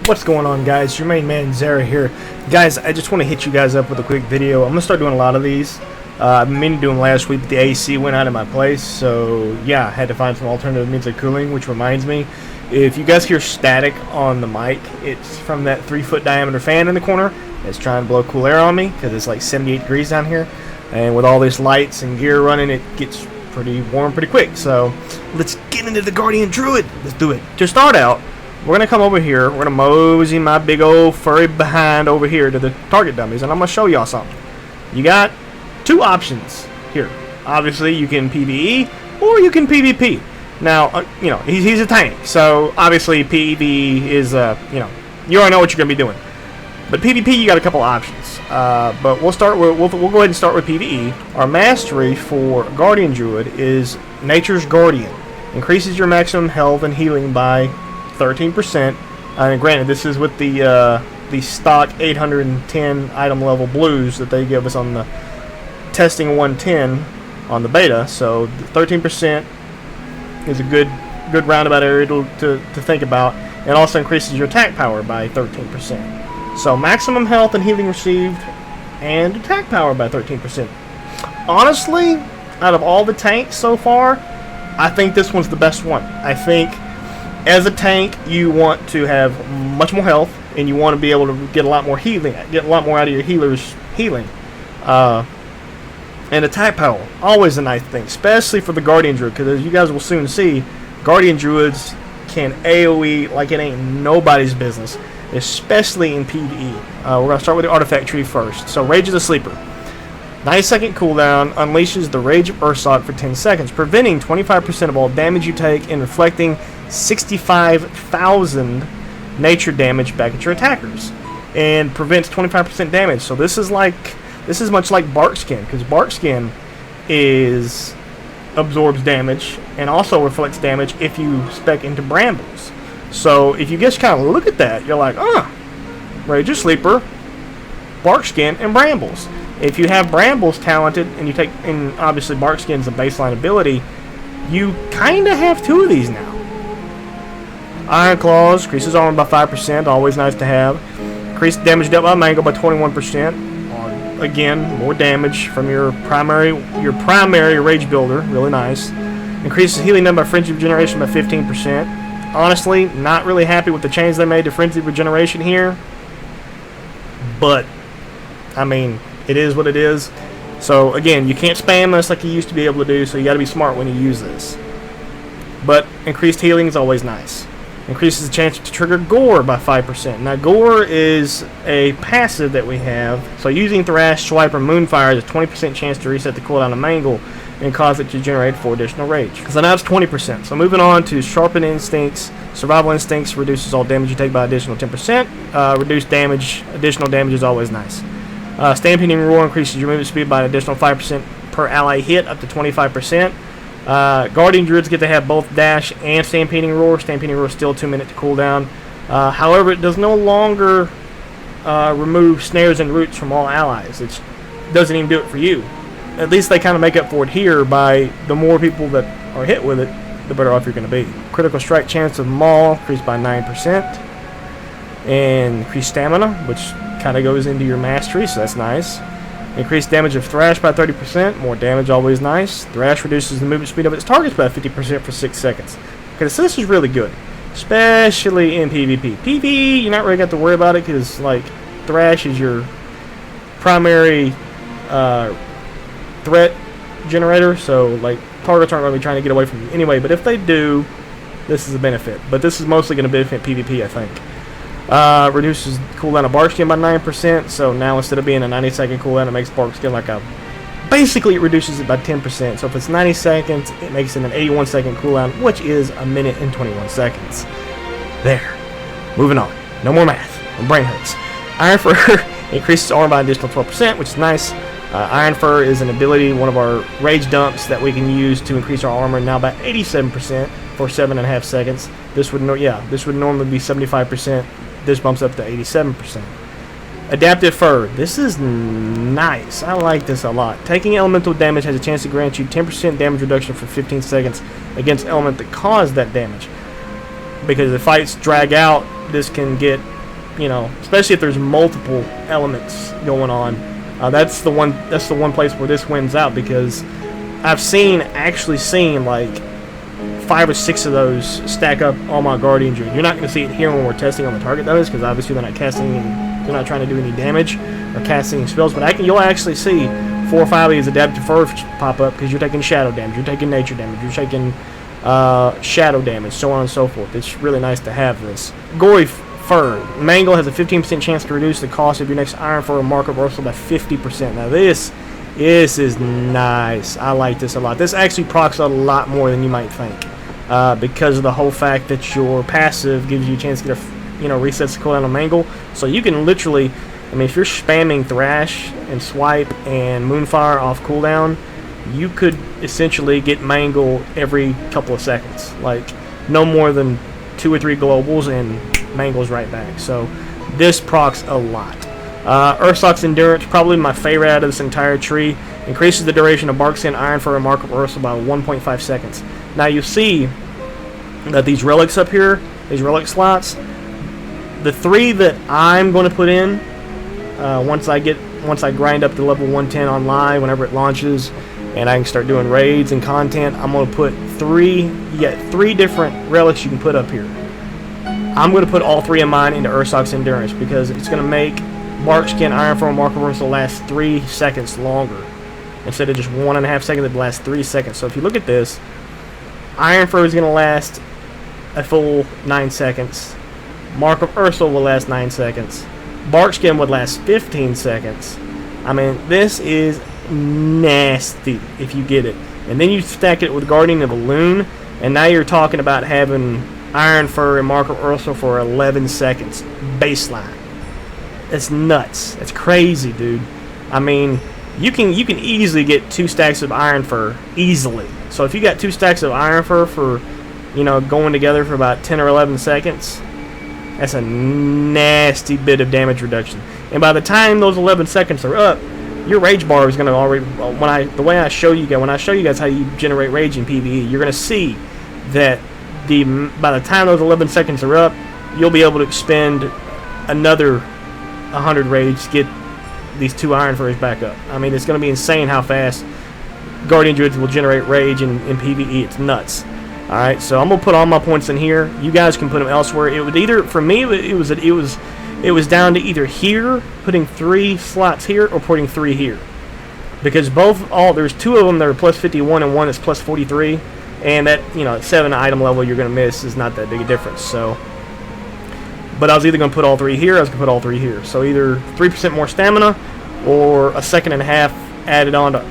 What's going on, guys? Your main man Zara here. Guys, I just want to hit you guys up with a quick video. I'm gonna start doing a lot of these. I've been meaning to do them last week, but the AC went out of my place, so yeah, I had to find some alternative means of cooling. Which reminds me, if you guys hear static on the mic, it's from that 3-foot diameter fan in the corner. It's trying to blow cool air on me because it's like 78 degrees down here, and with all these lights and gear running, it gets pretty warm pretty quick. So let's get into the Guardian Druid. Let's do it. To start out, we're going to come over here. We're going to mosey my big old furry behind over here to the target dummies, and I'm going to show y'all something. You got two options here. Obviously, you can PvE or you can PvP. Now, you know, he's a tank, so obviously PvE is, you know, you already know what you're going to be doing. But PvP, you got a couple options. But we'll start with, we'll go ahead and start with PvE. Our mastery for Guardian Druid is Nature's Guardian. Increases your maximum health and healing by 13%. And granted, this is with the stock 810 item level blues that they give us on the testing 110 on the beta. So 13% is a good roundabout area to think about. It also increases your attack power by 13%. So maximum health and healing received, and attack power by 13%. Honestly, out of all the tanks so far, I think this one's the best one. I think as a tank, you want to have much more health, and you want to be able to get a lot more healing, get a lot more out of your healer's healing. And attack power, always a nice thing, especially for the Guardian Druid, because as you guys will soon see, Guardian Druids can AoE like it ain't nobody's business, especially in PvE. We're going to start with the artifact tree first. So Rage of the Sleeper. 90-second cooldown, unleashes the Rage of Ursoc for 10 seconds, preventing 25% of all damage you take and reflecting 65,000 nature damage back at your attackers, and prevents 25% damage. So this is much like Bark Skin, because Bark Skin absorbs damage and also reflects damage if you spec into Brambles. So if you just kind of look at that, you're like, Rage of Sleeper, Bark Skin, and Brambles. If you have Brambles talented and you take, and obviously Bark Skin's a baseline ability, you kind of have two of these now. Iron Claws, increases armor by 5%, always nice to have. Increased damage dealt by Mango by 21%. Again, more damage from your primary Rage Builder, really nice. Increases healing done by Frenzy Regeneration by 15%. Honestly, not really happy with the change they made to Frenzy Regeneration here. But, I mean, it is what it is. So, again, you can't spam this like you used to be able to do, so you got to be smart when you use this. But increased healing is always nice. Increases the chance to trigger Gore by 5%. Now, Gore is a passive that we have. So, using Thrash, Swipe, or Moonfire is a 20% chance to reset the cooldown of Mangle and cause it to generate 4 additional rage. So now it's 20%. So moving on to Sharpen Instincts. Survival Instincts reduces all damage you take by additional 10%. Reduced damage, additional damage is always nice. Stampeding Roar increases your movement speed by an additional 5% per ally hit, up to 25%. Guardian Druids get to have both Dash and Stampeding Roar. Stampeding Roar is still 2 minutes to cooldown. However, it does no longer remove snares and roots from all allies. It doesn't even do it for you. At least they kind of make up for it here by the more people that are hit with it, the better off you're going to be. Critical strike chance of Maul increased by 9%. And increased stamina, which kind of goes into your mastery, so that's nice. Increased damage of Thrash by 30%. More damage, always nice. Thrash reduces the movement speed of its targets by 50% for 6 seconds. Okay, so this is really good, especially in PvP. PvE, you're not really got to worry about it because, like, Thrash is your primary threat generator, so like targets aren't really trying to get away from you anyway, but if they do, this is a benefit. But this is mostly going to benefit PvP, I think. Reduces cooldown of Bark Skin by 9%, so now instead of being a 90-second cooldown, it makes Bark Skin like basically it reduces it by 10%. So if it's 90 seconds, it makes it an 81-second cooldown, which is a minute and 21 seconds. There. Moving on. No more math. My brain hurts. Iron Fur increases armor by an additional 12%, which is nice. Iron Fur is an ability, one of our rage dumps that we can use to increase our armor now by 87% for 7.5 seconds. This would normally be 75%. This bumps up to 87%. Adaptive Fur. This is nice. I like this a lot. Taking elemental damage has a chance to grant you 10% damage reduction for 15 seconds against element that caused that damage. Because if fights drag out, this can get you know, especially if there's multiple elements going on. That's the one place where this wins out, because I've actually seen like 5 or 6 of those stack up on my Guardian Druid. You're not going to see it here when we're testing on the target, that is, because obviously they're not casting they're not trying to do any damage or casting any spells. But you'll actually see 4 or 5 of these Adaptive Fur pop up, because you're taking shadow damage, you're taking nature damage, you're taking shadow damage, so on and so forth. It's really nice to have this. Gory Fur. Mangle has a 15% chance to reduce the cost of your next Iron Fur Mark of Ursula by 50%. Now this is nice. I like this a lot. This actually procs a lot more than you might think, because of the whole fact that your passive gives you a chance to get resets the cooldown on Mangle. So you can literally, I mean, if you're spamming Thrash and Swipe and Moonfire off cooldown, you could essentially get Mangle every couple of seconds. Like, no more than 2 or 3 globals and Mangle's right back. So this procs a lot. Ursock's Endurance, probably my favorite out of this entire tree. Increases the duration of Barkskin Iron Fur and Mark of Ursula by 1.5 seconds. Now you see that these relics up here, these relic slots, the 3 that I'm going to put in once I grind up to level 110 on live, whenever it launches, and I can start doing raids and content, I'm going to put 3 different relics you can put up here. I'm going to put all 3 of mine into Ursock's Endurance, because it's going to make Barkskin Iron Fur and Mark of Ursula last 3 seconds longer, instead of just 1.5 seconds. It lasts 3 seconds. So if you look at this, Iron Fur is going to last a full 9 seconds. Mark of Ursula will last 9 seconds. Barkskin would last 15 seconds. I mean, this is nasty if you get it. And then you stack it with Guardian of the Loon, and now you're talking about having Iron Fur and Mark of Ursula for 11 seconds baseline. It's nuts. It's crazy, dude. I mean, you can easily get 2 stacks of Iron Fur easily. So if you got 2 stacks of Iron Fur for, going together for about 10 or 11 seconds, that's a nasty bit of damage reduction. And by the time those 11 seconds are up, your rage bar is going to already, when I show you guys how you generate rage in PvE, you're going to see that by the time those 11 seconds are up, you'll be able to expend another 100 rage to get these 2 Iron Furs back up. I mean, it's going to be insane how fast Guardian Druids will generate rage in PvE. It's nuts. Alright, so I'm going to put all my points in here. You guys can put them elsewhere. It would either, for me, it was down to either here, putting 3 slots here, or putting 3 here. Because there's 2 of them that are plus 51 and 1 is plus 43. And that, at 7 item level you're going to miss is not that big a difference. So, but I was either going to put all 3 here, or I was going to put all 3 here. So either 3% more stamina, or a second and a half added on to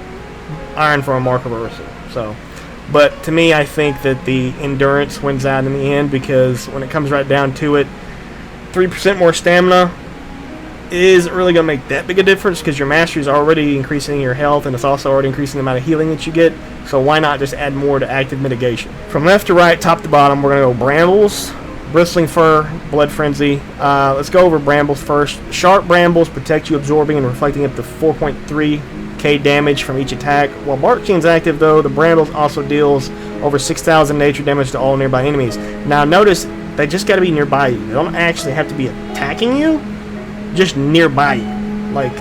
Iron Fur and Mark of Ursula. So, but to me, I think that the Endurance wins out in the end, because when it comes right down to it, 3% more stamina isn't really going to make that big a difference, because your mastery is already increasing your health, and it's also already increasing the amount of healing that you get. So why not just add more to active mitigation? From left to right, top to bottom, we're going to go Brambles, Bristling Fur, Blood Frenzy. Let's go over Brambles first. Sharp Brambles protect you, absorbing and reflecting up to 4.3k damage from each attack. While Barkskin's active, though, the Brambles also deals over 6,000 nature damage to all nearby enemies. Now notice, they just got to be nearby you. They don't actually have to be attacking you, just nearby you. Like,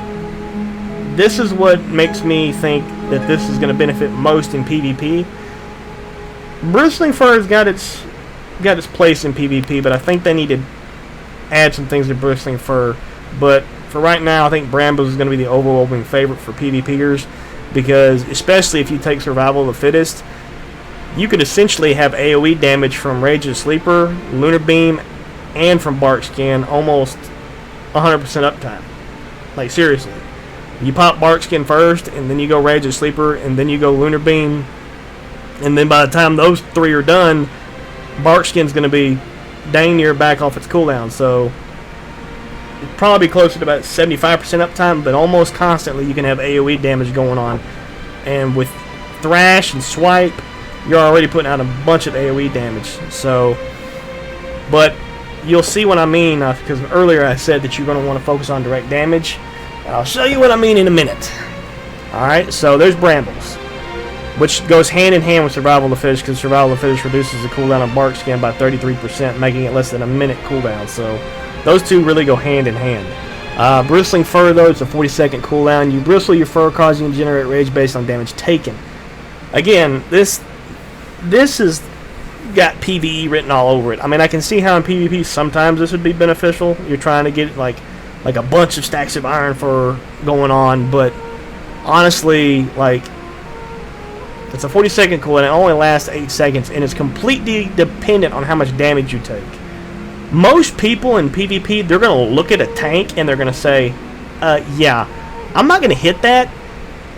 this is what makes me think that this is going to benefit most in PvP. Bristling Fur has got its place in PvP, but I think they need to add some things to Bristling Fur. But for right now, I think Brambles is going to be the overwhelming favorite for PvPers, because especially if you take Survival of the Fittest, you could essentially have AoE damage from Rage of the Sleeper, Lunar Beam, and from Barkskin, almost 100% uptime. Like, seriously. You pop Barkskin first, and then you go Rage of the Sleeper, and then you go Lunar Beam, and then by the time those 3 are done, Barkskin's going to be dang near back off its cooldown. So it'd probably be closer to about 75% uptime, but almost constantly you can have AoE damage going on. And with Thrash and Swipe, you're already putting out a bunch of AoE damage. So, but you'll see what I mean, because earlier I said that you're going to want to focus on direct damage. I'll show you what I mean in a minute. Alright, so there's Brambles. which goes hand in hand with Survival of the Fittest, because Survival of the Fittest reduces the cooldown of Bark Skin by 33%, making it less than a minute cooldown. So those two really go hand in hand. Bristling Fur, though, it's a 40-second cooldown. You bristle your fur, causing you to generate rage based on damage taken. Again, this has got PvE written all over it. I mean, I can see how in PvP sometimes this would be beneficial. You're trying to get like a bunch of stacks of iron fur going on, but honestly, like, it's a 40-second cooldown. It only lasts 8 seconds, and it's completely dependent on how much damage you take. Most people in PvP, they're going to look at a tank and they're going to say, yeah, I'm not going to hit that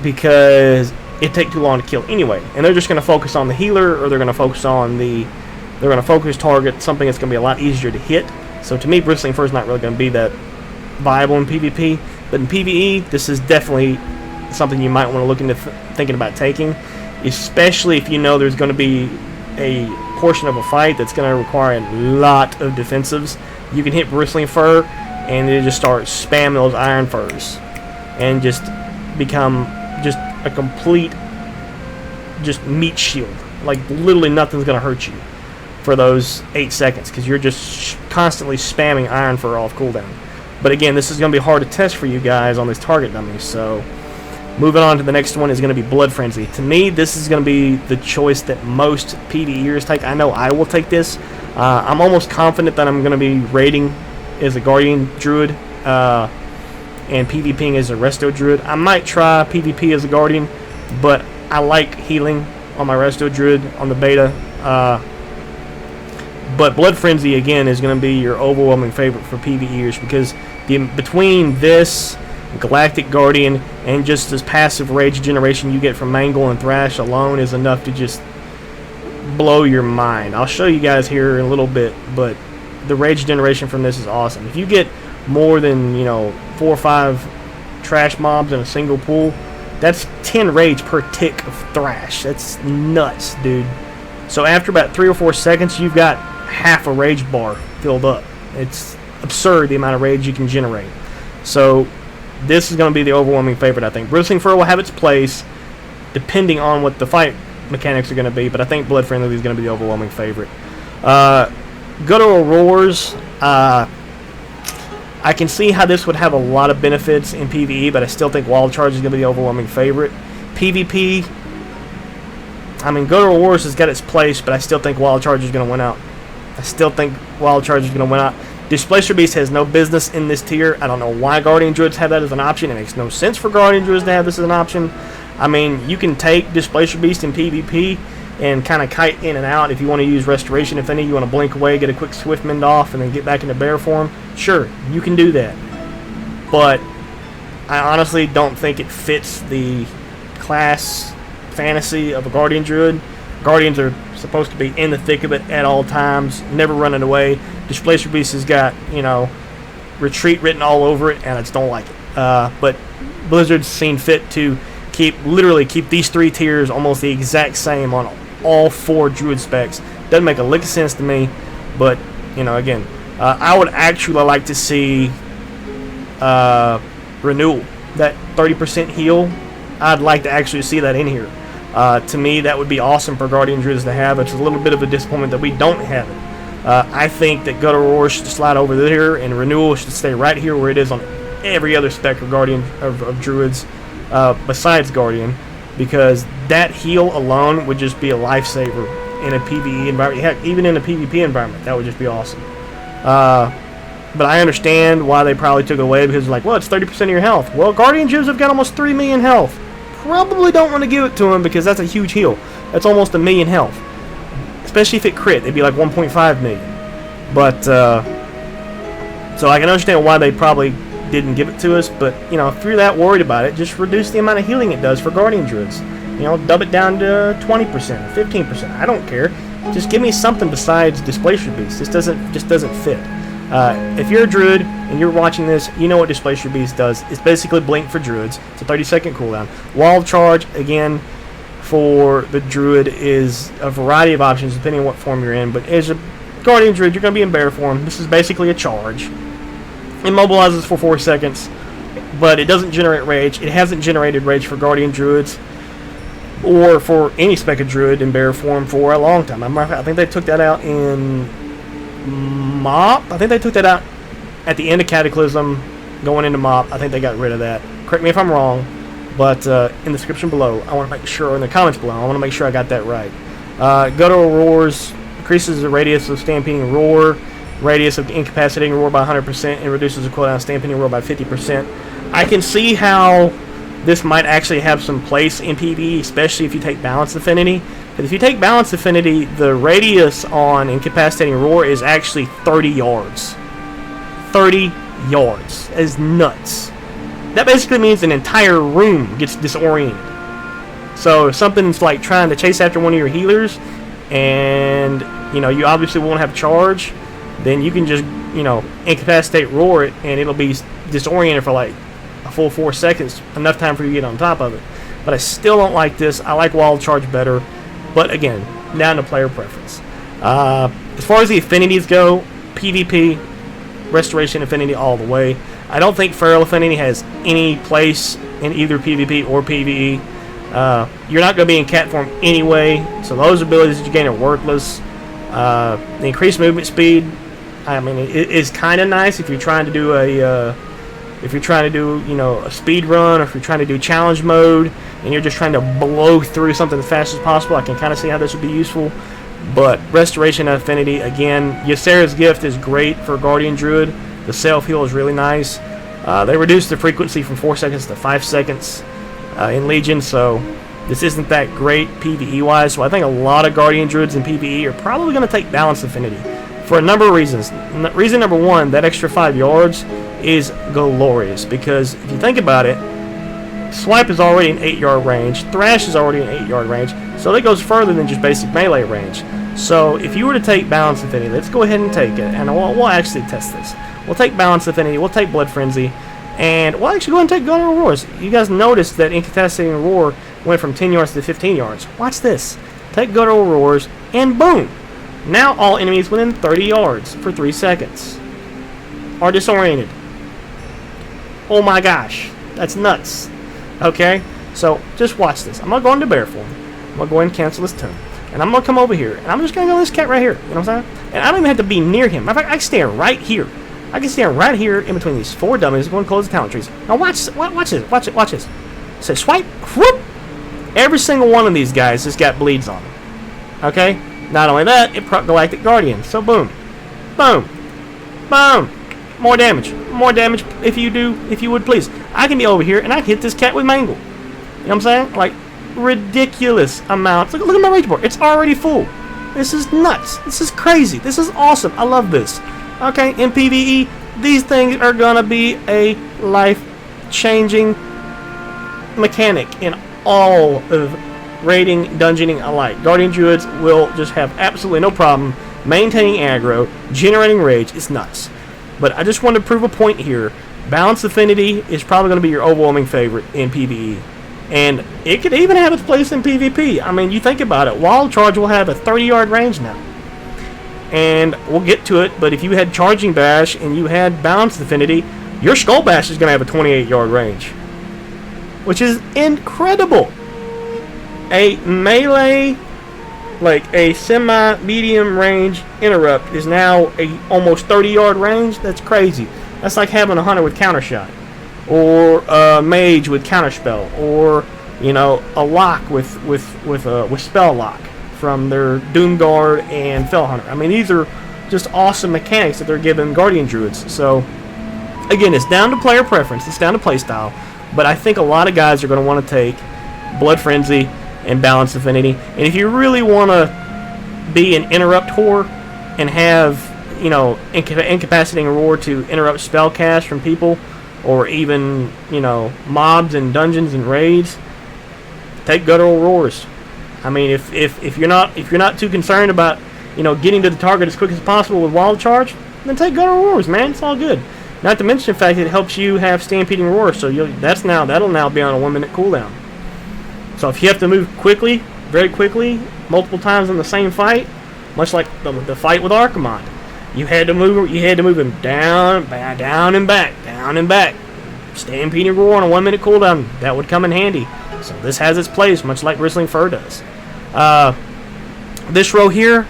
because it takes too long to kill anyway. And they're just going to focus on the healer, or they're going to focus on they're going to focus target something that's going to be a lot easier to hit. So to me, Bristling Fur is not really going to be that viable in PvP. But in PvE, this is definitely something you might want to look into thinking about taking, especially if you know there's going to be a portion of a fight that's going to require a lot of defensives. You can hit Bristling Fur and then just start spamming those Iron Furs and just become just a complete just meat shield. Like, literally nothing's going to hurt you for those 8 seconds because you're just constantly spamming Iron Fur off cooldown. But again, this is going to be hard to test for you guys on this target dummy, so moving on to the next one is going to be Blood Frenzy. To me, this is going to be the choice that most PvEers take. I know I will take this. I'm almost confident that I'm going to be raiding as a Guardian Druid and PvPing as a Resto Druid. I might try PvP as a Guardian, but I like healing on my Resto Druid on the beta. But Blood Frenzy, again, is going to be your overwhelming favorite for PvEers because between this, Galactic Guardian, and just this passive rage generation you get from Mangle and Thrash alone is enough to just blow your mind. I'll show you guys here in a little bit, but the rage generation from this is awesome. If you get more than 4 or 5 trash mobs in a single pool, that's 10 rage per tick of Thrash. That's nuts, dude. So after about 3 or 4 seconds, you've got half a rage bar filled up. It's absurd the amount of rage you can generate. So this is going to be the overwhelming favorite, I think. Bristling Fur will have its place depending on what the fight mechanics are going to be, but I think Blood Frenzy is going to be the overwhelming favorite. Guttural Roars, I can see how this would have a lot of benefits in PvE, but I still think Wild Charge is going to be the overwhelming favorite. PvP, I mean, Guttural Roars has got its place, but I still think Wild Charge is going to win out. I still think Wild Charge is going to win out. Displacer Beast has no business in this tier. I don't know why Guardian Druids have that as an option. It makes no sense for Guardian Druids to have this as an option. I mean, you can take Displacer Beast in PvP and kind of kite in and out if you want to use Restoration. If any, you want to blink away, get a quick Swift Mend off, and then get back into bear form. Sure, you can do that. But I honestly don't think it fits the class fantasy of a Guardian Druid. Guardians are supposed to be in the thick of it at all times, never running away. Displacer Beast has got, retreat written all over it, and I just don't like it. But Blizzard's seen fit to literally keep these 3 tiers almost the exact same on all 4 Druid specs. Doesn't make a lick of sense to me, but, again, I would actually like to see Renewal. That 30% heal, I'd like to actually see that in here. To me, that would be awesome for Guardian Druids to have. It's a little bit of a disappointment that we don't have it. I think that Guttural Roar should slide over there, and Renewal should stay right here where it is on every other spec of Guardian of Druids besides Guardian, because that heal alone would just be a lifesaver in a PvE environment. Heck, even in a PvP environment, that would just be awesome. But I understand why they probably took it away, because like, well, it's 30% of your health. Well, Guardian Druids have got almost 3 million health. Probably don't want to give it to him because that's a huge heal. That's almost 1 million health. Especially if it crit, it'd be like 1.5 million. But, so I can understand why they probably didn't give it to us, but, if you're that worried about it, just reduce the amount of healing it does for Guardian Druids. Dub it down to 20%, 15%. I don't care. Just give me something besides Displacer Beast. This doesn't fit. If you're a Druid and you're watching this, you know what Displacer Beast does. It's basically Blink for Druids. It's a 30-second cooldown. Wild Charge, again, for the Druid is a variety of options depending on what form you're in. But as a Guardian Druid, you're going to be in bear form. This is basically a charge. Immobilizes for 4 seconds, but it doesn't generate rage. It hasn't generated rage for Guardian Druids. or for any spec of Druid in bear form for a long time. I think they took that out in Mop. I think they took that out at the end of Cataclysm, going into Mop. I think they got rid of that. Correct me if I'm wrong, but in the description below, I want to make sure, in the comments below, I want to make sure I got that right. Guttural Roars increases the radius of Stampeding Roar, radius of Incapacitating Roar by 100%, and reduces the cooldown of Stampeding Roar by 50%. I can see how this might actually have some place in PvE, especially if you take Balance Affinity. But if you take Balance Affinity, the radius on Incapacitating Roar is actually 30 yards. 30 yards. That is nuts. That basically means an entire room gets disoriented. So if something's like trying to chase after one of your healers, and you obviously won't have charge, then you can just incapacitate Roar it, and it'll be disoriented for like a full 4 seconds, enough time for you to get on top of it. But I still don't like this. I like Wild Charge better, but again, down to player preference. As far as the affinities go, PvP, Restoration Affinity all the way. I don't think Feral Affinity has any place in either PvP or PvE. You're not going to be in cat form anyway, so those abilities that you gain are worthless. The increased movement speed, I mean, it is kind of nice if you're trying to do a speed run, or if you're trying to do challenge mode and you're just trying to blow through something as fast as possible. I can kind of see how this would be useful. But Restoration Affinity, again, Ysera's Gift is great for Guardian Druid. The self-heal is really nice. They reduced the frequency from 4 seconds to 5 seconds in Legion, so this isn't that great PvE-wise. So I think a lot of Guardian Druids in PvE are probably going to take Balance Affinity for a number of reasons. Reason number one, that extra 5 yards is glorious, because if you think about it, Swipe is already an 8-yard range, Thrash is already an 8-yard range, so that goes further than just basic melee range. So if you were to take Balance Affinity, let's go ahead and take it, and we'll actually test this. We'll take Balance Affinity, we'll take Blood Frenzy, and we'll actually go ahead and take Guttural Roars. You guys noticed that Incapacitating Roar went from 10 yards to 15 yards. Watch this. Take Guttural Roars, and boom! Now all enemies within 30 yards for 3 seconds are disoriented. Oh my gosh, that's nuts. Okay, so just watch this. I'm going to go into bear form. I'm going to go ahead and cancel this turn. And I'm going to come over here, and I'm just going to go this cat right here. You know what I'm saying? And I don't even have to be near him. Matter of fact, I can stand right here. I can stand right here in between these 4 dummies going to close the talent trees. Now watch this. Watch this. Say swipe. Whoop. Every single one of these guys has got bleeds on them. Okay? Not only that, it proc Galactic Guardian. So boom. Boom. Boom. More damage. More damage if you would please. I can be over here and I can hit this cat with Mangle. You know what I'm saying? Like, ridiculous amounts. Look at my rage board. It's already full. This is nuts. This is crazy. This is awesome. I love this. Okay, in PvE, these things are gonna be a life-changing mechanic in all of raiding, dungeoning alike. Guardian Druids will just have absolutely no problem maintaining aggro, generating rage. It's nuts. But I just wanted to prove a point here. Balance Affinity is probably going to be your overwhelming favorite in PvE. And it could even have its place in PvP. I mean, you think about it. Wild Charge will have a 30-yard range now. And we'll get to it, but if you had Charging Bash and you had Balance Affinity, your Skull Bash is going to have a 28-yard range. Which is incredible. A melee, like a semi-medium range interrupt is now a almost 30-yard range. That's crazy. That's like having a hunter with countershot, or a mage with counterspell, or a lock with spell lock from their Doomguard and Fell Hunter. I mean, these are just awesome mechanics that they're giving Guardian Druids. So again, it's down to player preference. It's down to playstyle. But I think a lot of guys are going to want to take Blood Frenzy and Balance Affinity. And if you really want to be an interrupt whore and have, incapacitating roar to interrupt spell cast from people, or even, mobs and dungeons and raids, take Guttural Roars. I mean, if you're not too concerned about, getting to the target as quick as possible with Wild Charge, then take Guttural Roars, man. It's all good. Not to mention the fact that it helps you have Stampeding Roar, so that'll now be on a 1-minute cooldown. So if you have to move quickly, very quickly, multiple times in the same fight, much like the fight with Archimond, you had to move him down and back. Stampeding Roar on a 1-minute cooldown, that would come in handy. So this has its place, much like Bristling Fur does. This row here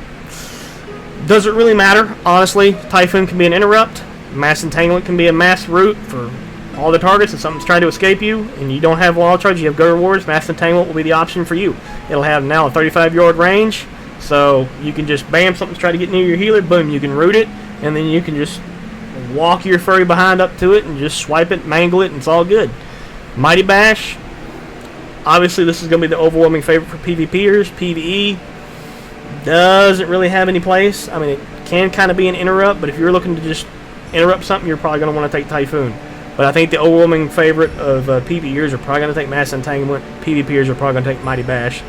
doesn't really matter, honestly. Typhoon can be an interrupt. Mass Entanglement can be a mass route for all the targets. If something's trying to escape you and you don't have wild charge, you have good rewards, Mass Entanglement will be the option for you. It'll have now a 35-yard range, so you can just bam, something's trying to get near your healer, boom, you can root it, and then you can just walk your furry behind up to it and just swipe it, mangle it, and it's all good. Mighty Bash, obviously this is going to be the overwhelming favorite for PvPers. PvE doesn't really have any place. I mean, it can kind of be an interrupt, but if you're looking to just interrupt something, you're probably going to want to take Typhoon. But I think the overwhelming favorite of PvEers are probably going to take Mass Entanglement. PvPers are probably going to take Mighty Bash.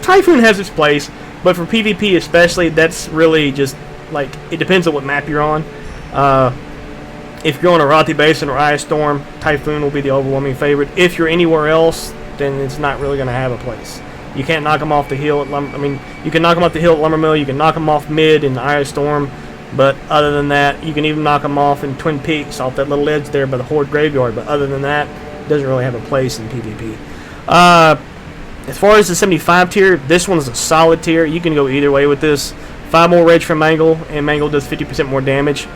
Typhoon has its place, but for PvP especially, that's really just, like, it depends on what map you're on. If you're on Arathi Basin or Ice Storm, Typhoon will be the overwhelming favorite. If you're anywhere else, then it's not really going to have a place. You can't knock them off the hill at you can knock them off the hill at Lumbermill, you can knock them off mid in Ice Storm, but other than that, you can even knock them off in Twin Peaks, off that little edge there by the Horde Graveyard, but other than that, it doesn't really have a place in PvP. As far as the 75 tier, this one's a solid tier. You can go either way with this. 5 more rage from Mangle, and Mangle does 50% more damage.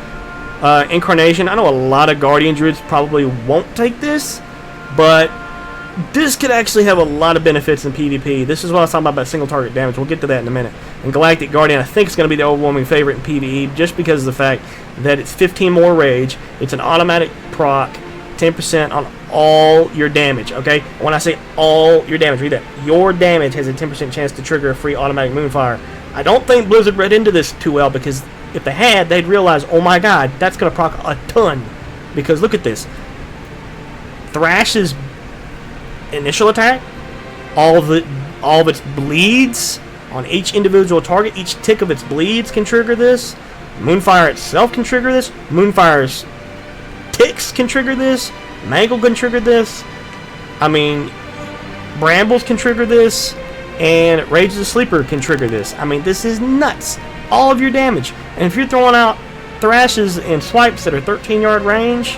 Incarnation, I know a lot of Guardian Druids probably won't take this, but this could actually have a lot of benefits in PvP. This is what I was talking about single target damage. We'll get to that in a minute. And Galactic Guardian, I think, is going to be the overwhelming favorite in PvE just because of the fact that it's 15 more rage. It's an automatic proc, 10% on all your damage, okay? When I say all your damage, read that. Your damage has a 10% chance to trigger a free automatic Moonfire. I don't think Blizzard read into this too well, because if they had, they'd realize, oh my god, that's going to proc a ton. Because look at this. Thrash's initial attack, all of its bleeds on each individual target, each tick of its bleeds can trigger this. Moonfire itself can trigger this. Moonfire's ticks can trigger this. Mangle can trigger this. I mean, Brambles can trigger this, and Rage the Sleeper can trigger this. I mean, this is nuts. All of your damage. And if you're throwing out Thrashes and Swipes that are 13-yard range,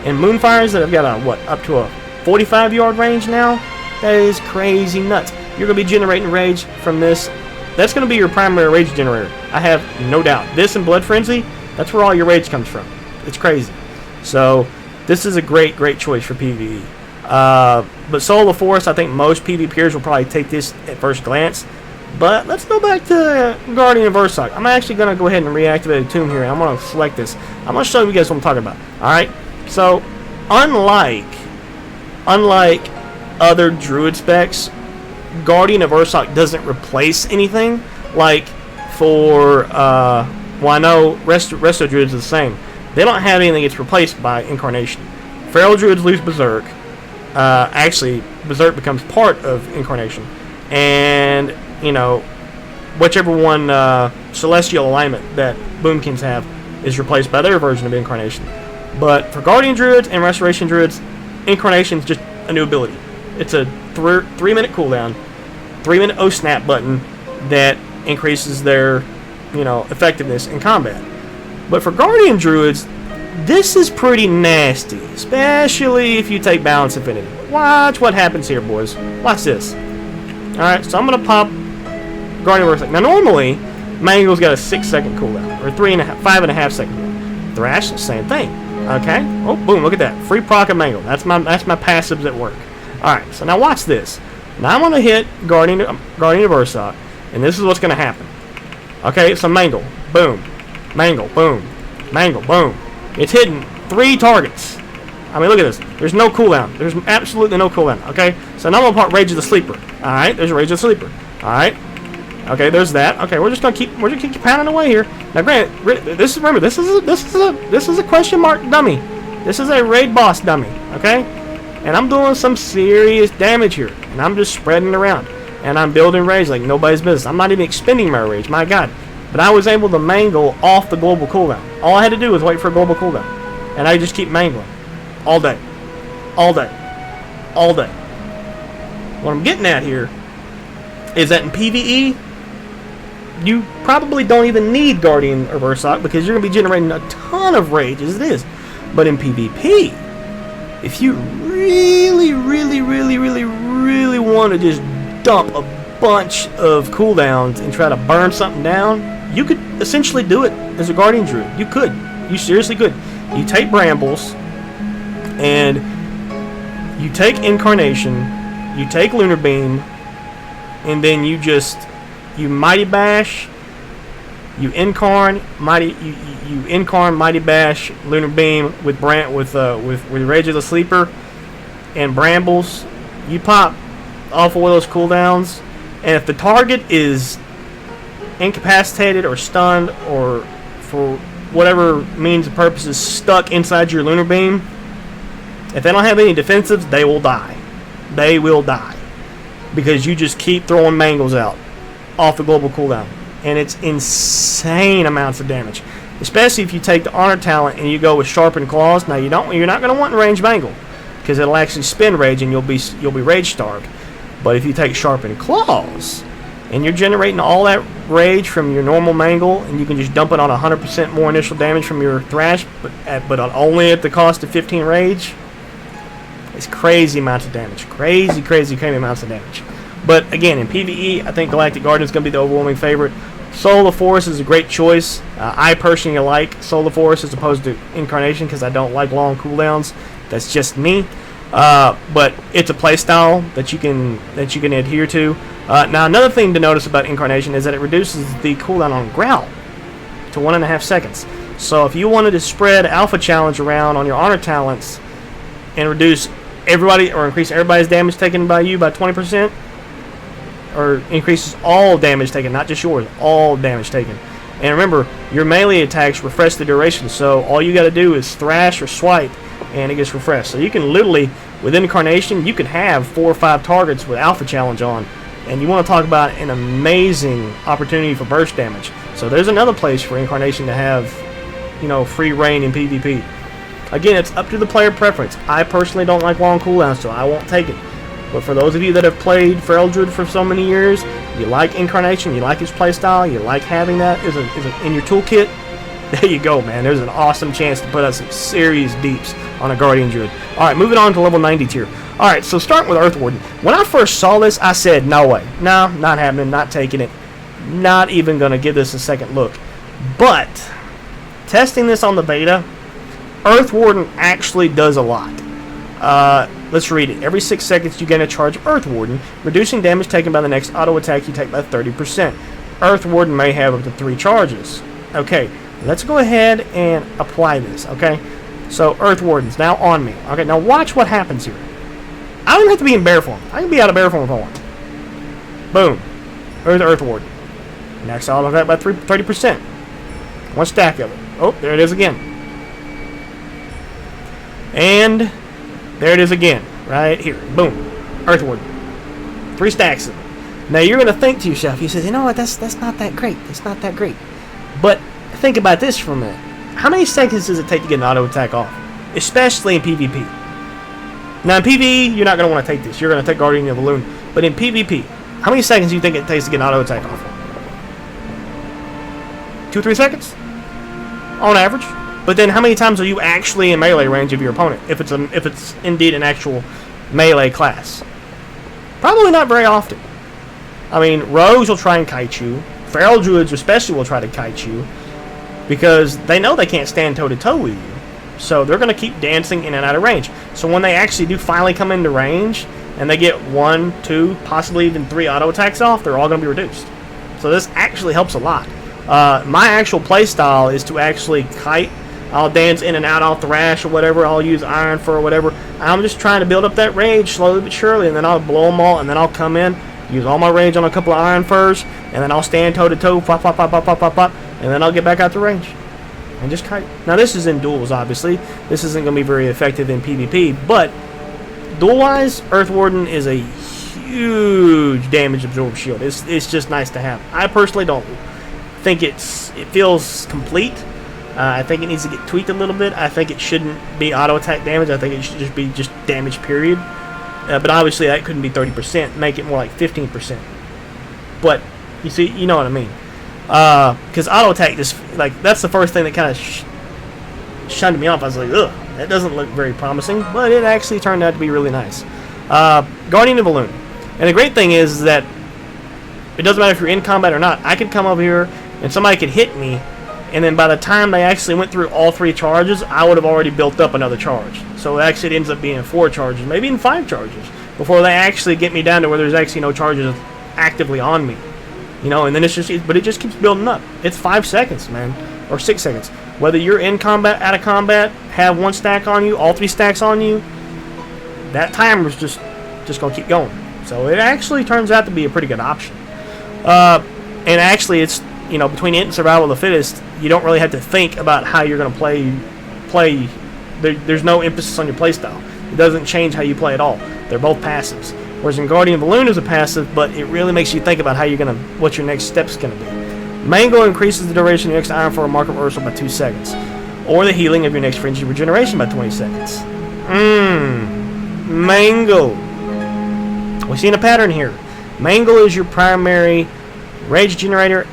and Moonfires that have got a, up to a 45-yard range now, that is crazy nuts. You're going to be generating rage from this. That's going to be your primary rage generator. I have no doubt. This and Blood Frenzy, that's where all your rage comes from. It's crazy. So, this is a great, great choice for PvE. But Soul of Forest, I think most PvPers will probably take this at first glance. But let's go back to Guardian of Ursoc. I'm actually going to go ahead and reactivate a tomb here, and I'm going to select this. I'm going to show you guys what I'm talking about. Alright? So, unlike other Druid specs, Guardian of Ursoc doesn't replace anything. Like for, well, I know Resto Druids are the same. They don't have anything that's replaced by Incarnation. Feral Druids lose Berserk. Actually, Berserk becomes part of Incarnation. And, you know, whichever one Celestial Alignment that Boomkins have is replaced by their version of Incarnation. But for Guardian Druids and Restoration Druids, Incarnation is just a new ability. It's a 3-minute cooldown, 3-minute O-Snap button that increases their, you know, effectiveness in combat. But for Guardian Druids, this is pretty nasty, especially if you take Balance Affinity. Watch what happens here, boys. Watch this. Alright, so I'm going to pop Guardian of Ursoc. Now, normally, Mangle's got a 6-second cooldown, or 5.5 second cooldown. Thrash, same thing. Okay? Oh, boom, look at that. Free proc of Mangle. That's my passives at work. Alright, so now watch this. Now I'm going to hit Guardian of Ursoc, and this is what's going to happen. Okay, so Mangle. Boom. Mangle. Boom. Mangle. Boom. It's hitting 3 targets. I mean, look at this. There's no cooldown. There's absolutely no cooldown. Okay? So now I'm going to pop Rage of the Sleeper. Alright, there's Rage of the Sleeper. Alright. Okay, there's that. Okay, we're just gonna keep pounding away here. Now, granted, this is a question mark dummy. This is a raid boss dummy. Okay, and I'm doing some serious damage here, and I'm just spreading around, and I'm building rage like nobody's business. I'm not even expending my rage. My God, but I was able to mangle off the global cooldown. All I had to do was wait for a global cooldown, and I just keep mangling all day, all day, all day. What I'm getting at here is that in PvE, you probably don't even need Guardian of Ursoc because you're going to be generating a ton of rage as it is. But in PvP, if you really, really, really, really, really want to just dump a bunch of cooldowns and try to burn something down, you could essentially do it as a Guardian Druid. You could. You seriously could. You take Brambles, and you take Incarnation, you take Lunar Beam, and then you Mighty Bash, you Incarn, Mighty Bash, Lunar Beam with Rage of the Sleeper and Brambles. You pop all 4 of those cooldowns, and if the target is incapacitated or stunned or for whatever means and purposes stuck inside your Lunar Beam, if they don't have any defensives, they will die. They will die. Because you just keep throwing mangles out off the global cooldown. And it's insane amounts of damage. Especially if you take the Honor talent and you go with Sharpened Claws. Now you're not going to want range mangle, because it'll actually spin rage and you'll be rage starved. But if you take Sharpened Claws and you're generating all that rage from your normal mangle, and you can just dump it on 100% more initial damage from your Thrash, but only at the cost of 15 rage, it's crazy amounts of damage. Crazy amounts of damage. But again, in PvE, I think Galactic Guardian is going to be the overwhelming favorite. Soul of Force is a great choice. I personally like Soul of Force as opposed to Incarnation, because I don't like long cooldowns. That's just me. But it's a playstyle that you can adhere to. Now, another thing to notice about Incarnation is that it reduces the cooldown on Growl to 1.5 seconds. So if you wanted to spread Alpha Challenge around on your Honor talents and reduce everybody or increase everybody's damage taken by you by 20%, or increases all damage taken, not just yours, all damage taken. And remember, your melee attacks refresh the duration, so all you got to do is thrash or swipe, and it gets refreshed. So you can literally, with Incarnation, you can have 4 or 5 targets with Alpha Challenge on, and you want to talk about an amazing opportunity for burst damage. So there's another place for Incarnation to have, free reign in PvP. Again, it's up to the player preference. I personally don't like long cooldowns, so I won't take it. But for those of you that have played Feral Druid for so many years, you like Incarnation, you like his playstyle, you like having that in your toolkit, there you go, man. There's an awesome chance to put out some serious deeps on a Guardian Druid. Alright, moving on to level 90 tier. Alright, so starting with Earth Warden. When I first saw this, I said, no way. No, not happening, not taking it. Not even going to give this a second look. But, testing this on the beta, Earth Warden actually does a lot. Let's read it. Every 6 seconds you gain a charge of Earth Warden, reducing damage taken by the next auto attack you take by 30%. Earth Warden may have up to 3 charges. Okay, let's go ahead and apply this, okay? So, Earth Warden's now on me. Okay, now watch what happens here. I don't even have to be in bear form. I can be out of bear form if I want. Boom. There's Earth Warden. Next auto attack by 30%. 1 stack of it. Oh, there it is again. And there it is again, right here. Boom. Earth Warden. 3 stacks of it. Now you're going to think to yourself, you say, you know what, that's not that great. It's not that great. But think about this for a minute. How many seconds does it take to get an auto attack off? Especially in PvP. Now in PvE, you're not going to want to take this. You're going to take Guardian of the Balloon. But in PvP, how many seconds do you think it takes to get an auto attack off? 2-3 seconds? On average. But then how many times are you actually in melee range of your opponent, if it's indeed an actual melee class? Probably not very often. I mean, rogues will try and kite you. Feral Druids especially will try to kite you, because they know they can't stand toe-to-toe with you. So they're going to keep dancing in and out of range. So when they actually do finally come into range, and they get 1, 2, possibly even 3 auto attacks off, they're all going to be reduced. So this actually helps a lot. My actual playstyle is to actually kite. I'll dance in and out off the rash or whatever. I'll use Iron for whatever. I'm just trying to build up that rage slowly but surely, and then I'll blow them all, and then I'll come in, use all my rage on a couple of Iron Furs, and then I'll stand toe-to-toe, pop, pop, pop, pop, pop, pop, pop, and then I'll get back out to range and just kite. Now, this is in duels, obviously. This isn't going to be very effective in PvP, but duel-wise, Earth Warden is a huge damage absorb shield. It's just nice to have. I personally don't think it feels complete. I think it needs to get tweaked a little bit. I think it shouldn't be auto attack damage. I think it should just be damage, period. But obviously that couldn't be 30%. Make it more like 15%. But you see, you know what I mean. Because auto attack just that's the first thing that kind of shunned me off. I was like, ugh, that doesn't look very promising, but it actually turned out to be really nice. Guardian of Balloon. And the great thing is that it doesn't matter if you're in combat or not. I could come over here and somebody could hit me, and then by the time they actually went through all 3 charges, I would have already built up another charge. So actually it ends up being 4 charges, maybe even 5 charges, before they actually get me down to where there's actually no charges actively on me. You know, and then it's just, but it just keeps building up. It's 5 seconds, man, or 6 seconds. Whether you're in combat, out of combat, have 1 stack on you, all 3 stacks on you, that timer's just gonna keep going. So it actually turns out to be a pretty good option. And actually, it's, you know, between it and Survival of the Fittest, you don't really have to think about how you're gonna play. There's no emphasis on your playstyle. It doesn't change how you play at all. They're both passives. Whereas in Guardian of Balloon is a passive, but it really makes you think about how you're what your next step's gonna be. Mangle increases the duration of your next Iron for a Mark of Ursula by 2 seconds, or the healing of your next Frenzy Regeneration by 20 seconds. Mangle. We've seen a pattern here. Mangle is your primary rage generator,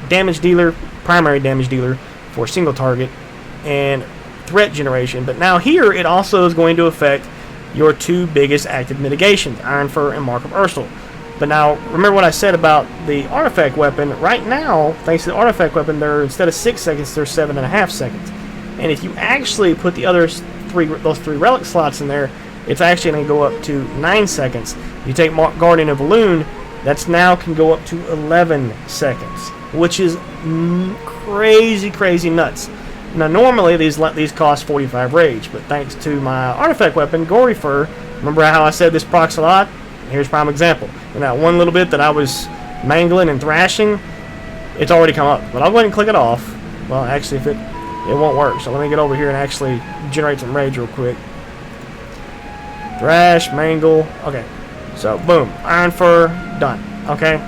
damage dealer, primary damage dealer for a single target, and threat generation. But now here it also is going to affect your 2 biggest active mitigations, Iron Fur and Mark of Ursula. But now, remember what I said about the artifact weapon. Right now, thanks to the artifact weapon, instead of 6 seconds, they're 7.5 seconds. And if you actually put those 3 relic slots in there, it's actually going to go up to 9 seconds. You take Guardian of Balloon, that's now can go up to 11 seconds, which is crazy nuts. Now, normally these cost 45 rage, but thanks to my artifact weapon, Gory Fur, remember how I said this procs a lot? Here's a prime example. In that one little bit that I was mangling and thrashing, it's already come up. But I'll go ahead and click it off. Well, actually, if it won't work. So let me get over here and actually generate some rage real quick. Thrash, mangle. Okay. So, boom. Iron Fur, done. Okay.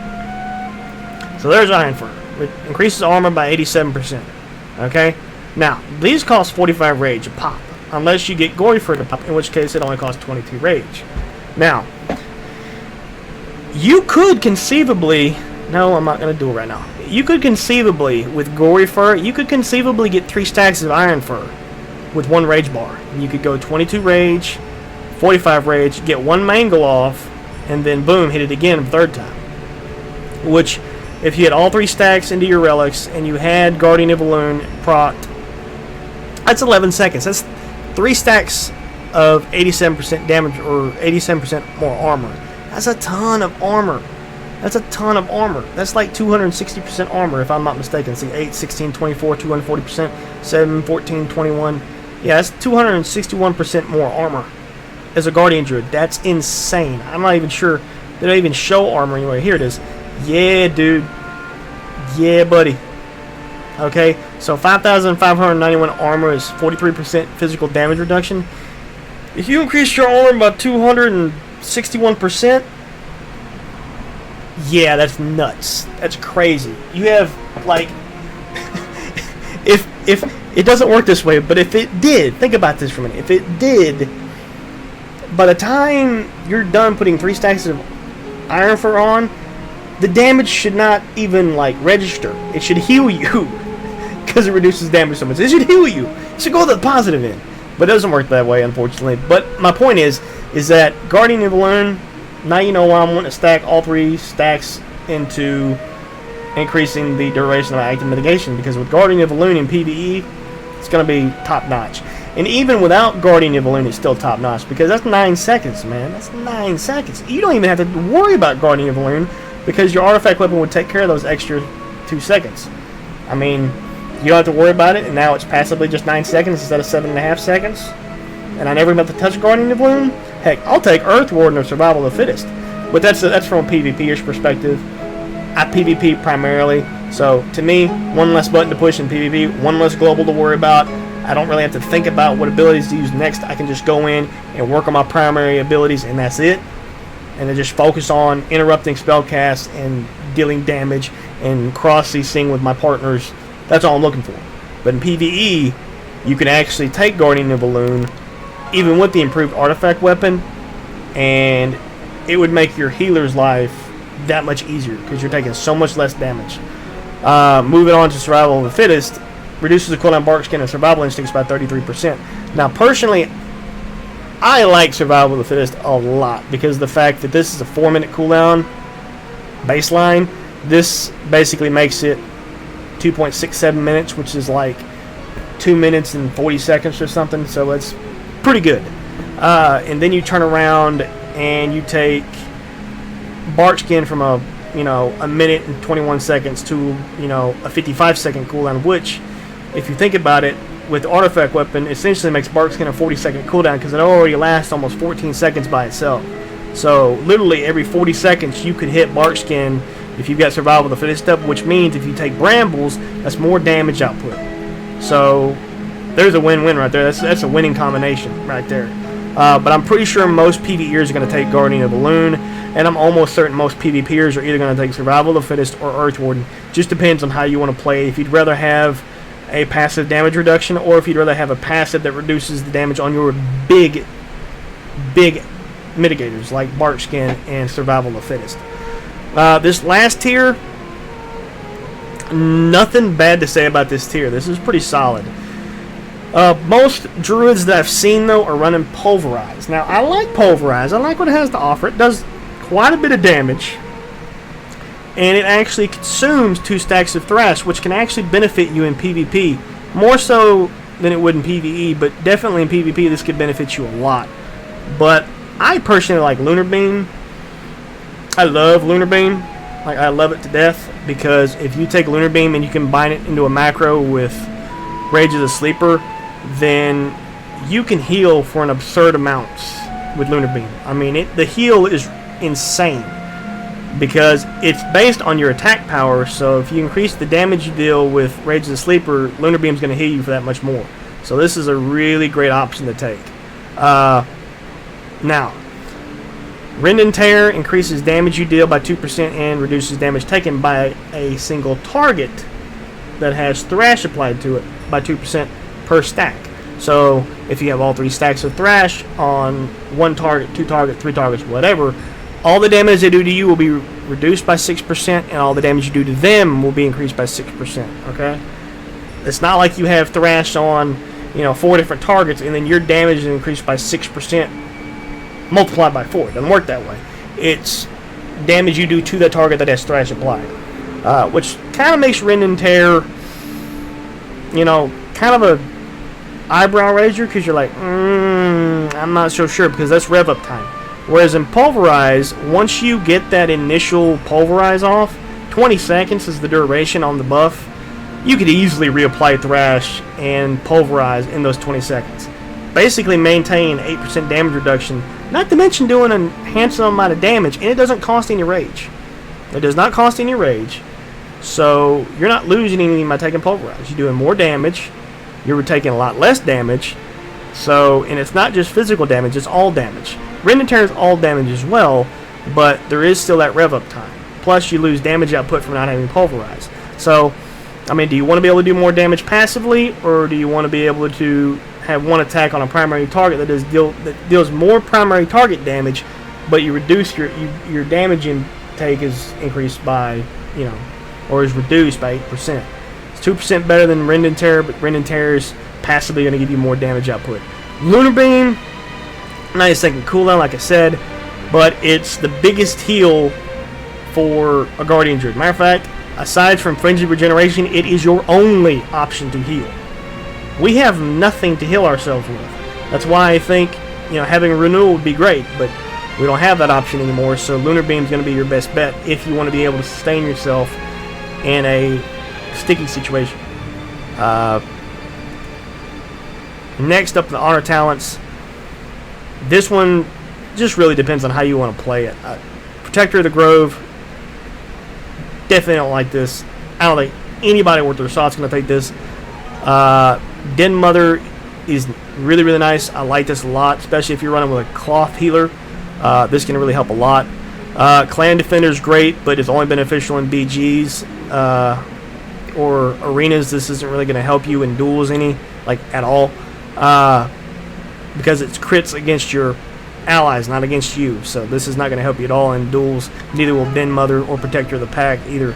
So there's Iron Fur. It increases armor by 87%. Okay. Now, these cost 45 rage a pop. Unless you get Gory Fur to pop, in which case it only costs 22 rage. Now, you could conceivably... No, I'm not going to do it right now. You could conceivably, with Gory Fur, you could conceivably get 3 stacks of Iron Fur with 1 rage bar. And you could go 22 rage, 45 rage, get 1 mangle off, and then boom, hit it again the 3rd time. Which, if you had all 3 stacks into your relics, and you had Guardian of Balloon procced, that's 11 seconds. That's 3 stacks of 87% damage, or 87% more armor. That's a ton of armor. That's a ton of armor. That's like 260% armor, if I'm not mistaken. See, 8, 16, 24, 240%, 7, 14, 21. Yeah, that's 261% more armor as a Guardian Druid. That's insane. I'm not even sure. They don't even show armor anywhere. Here it is. Yeah, dude. Yeah, buddy. Okay, so 5,591 armor is 43% physical damage reduction. If you increase your armor by 261%, yeah, that's nuts. That's crazy. You have, like, if it doesn't work this way, but if it did, think about this for a minute. If it did, by the time you're done putting 3 stacks of Iron Fur on, the damage should not even, like, register. It should heal you, because it reduces damage so much. It should heal you. It should go to the positive end. But it doesn't work that way, unfortunately. But my point is that Guardian of Balloon, now you know why I'm wanting to stack all 3 stacks into increasing the duration of active mitigation. Because with Guardian of Balloon in PvE, it's going to be top-notch. And even without Guardian of Balloon, it's still top-notch. Because that's 9 seconds, man. That's 9 seconds. You don't even have to worry about Guardian of Balloon, because your artifact weapon would take care of those extra 2 seconds. I mean, you don't have to worry about it, and now it's passively just 9 seconds instead of 7.5 seconds. And I never even have to touch Guardian of Balloon. Heck, I'll take Earth Warden or Survival of the Fittest. But that's from a PvP-ish perspective. I PvP primarily, so to me, 1 less button to push in PvP, 1 less global to worry about. I don't really have to think about what abilities to use next. I can just go in and work on my primary abilities, and that's it. And then just focus on interrupting spellcasts and dealing damage and cross-CCing with my partners. That's all I'm looking for. But in PvE, you can actually take Guardian of Balloon, even with the improved artifact weapon, and it would make your healer's life that much easier, because you're taking so much less damage. Moving on to Survival of the Fittest, reduces the cooldown bark skin and survival instincts by 33%. Now, personally, I like survival of the fittest a lot because of the fact that this is a 4-minute cooldown baseline. This basically makes it 2.67 minutes, which is like 2 minutes and 40 seconds or something, so it's pretty good. And then you turn around and you take bark skin from a 1 minute and 21 seconds to a 55-second cooldown, which, if you think about it, with the artifact weapon, essentially makes bark skin a 40-second cooldown because it already lasts almost 14 seconds by itself. So literally every 40 seconds you could hit bark skin if you've got survival of the fittest up, which means if you take brambles, that's more damage output. So there's a win-win right there. That's a winning combination right there. But I'm pretty sure most PvEers are going to take Guardian of the Loon, and I'm almost certain most PvPers are either going to take Survival of the Fittest or Earth Warden. Just depends on how you want to play. If you'd rather have a passive damage reduction, or if you'd rather have a passive that reduces the damage on your big mitigators like bark skin and Survival of the Fittest. This last tier, nothing bad to say about this tier. This is pretty solid. Most druids that I've seen, though, are running Pulverize. Now, I like Pulverize. I like what it has to offer. It does quite a bit of damage, and it actually consumes 2 stacks of Thrash, which can actually benefit you in PvP. More so than it would in PvE, but definitely in PvP this could benefit you a lot. But I personally like Lunar Beam. I love Lunar Beam. Like, I love it to death, because if you take Lunar Beam and you combine it into a macro with Rage of the Sleeper, then you can heal for an absurd amount with Lunar Beam. I mean, the heal is insane because it's based on your attack power. So if you increase the damage you deal with Rage of the Sleeper, Lunar Beam is going to heal you for that much more. So this is a really great option to take. Now, Rend and Tear increases damage you deal by 2% and reduces damage taken by a single target that has Thrash applied to it by 2% per stack. So if you have all 3 stacks of Thrash on 1 target, 2 targets, 3 targets, whatever, all the damage they do to you will be reduced by 6%, and all the damage you do to them will be increased by 6%. Okay? It's not like you have Thrash on 4 different targets and then your damage is increased by 6% multiplied by 4. It doesn't work that way. It's damage you do to that target that has Thrash applied, which kind of makes Rend and Tear, kind of a eyebrow raiser, because you're like, I'm not so sure, because that's rev up time. Whereas in Pulverize, once you get that initial Pulverize off, 20 seconds is the duration on the buff. You could easily reapply Thrash and Pulverize in those 20 seconds. Basically maintain 8% damage reduction, not to mention doing a handsome amount of damage, and it doesn't cost any rage. It does not cost any rage, so you're not losing anything by taking Pulverize. You're doing more damage, you're taking a lot less damage, and it's not just physical damage, it's all damage. Rend and Tear is all damage as well, but there is still that rev up time. Plus you lose damage output from not having Pulverize. So, I mean, do you want to be able to do more damage passively, or do you want to be able to have one attack on a primary target that deals more primary target damage, but you reduce your damage intake is increased by, or is reduced by 8%. It's 2% better than Rend and Tear, but Rend and Tear is passively going to give you more damage output. Lunar Beam, 90-second cooldown, like I said, but it's the biggest heal for a Guardian Druid. Matter of fact, aside from Frenzy Regeneration, it is your only option to heal. We have nothing to heal ourselves with. That's why I think, having a renewal would be great, but we don't have that option anymore, so Lunar Beam is going to be your best bet if you want to be able to sustain yourself in a sticky situation. Next up, the Honor Talents. This one just really depends on how you want to play it. Protector of the Grove, definitely don't like this. I don't think anybody worth their salt's going to take this. Den Mother is really, really nice. I like this a lot, especially if you're running with a cloth healer. This can really help a lot. Clan Defender is great, but it's only beneficial in BGs or arenas. This isn't really going to help you in duels at all, because it's crits against your allies, not against you. So this is not going to help you at all in duels. Neither will Den Mother or Protector of the Pack either.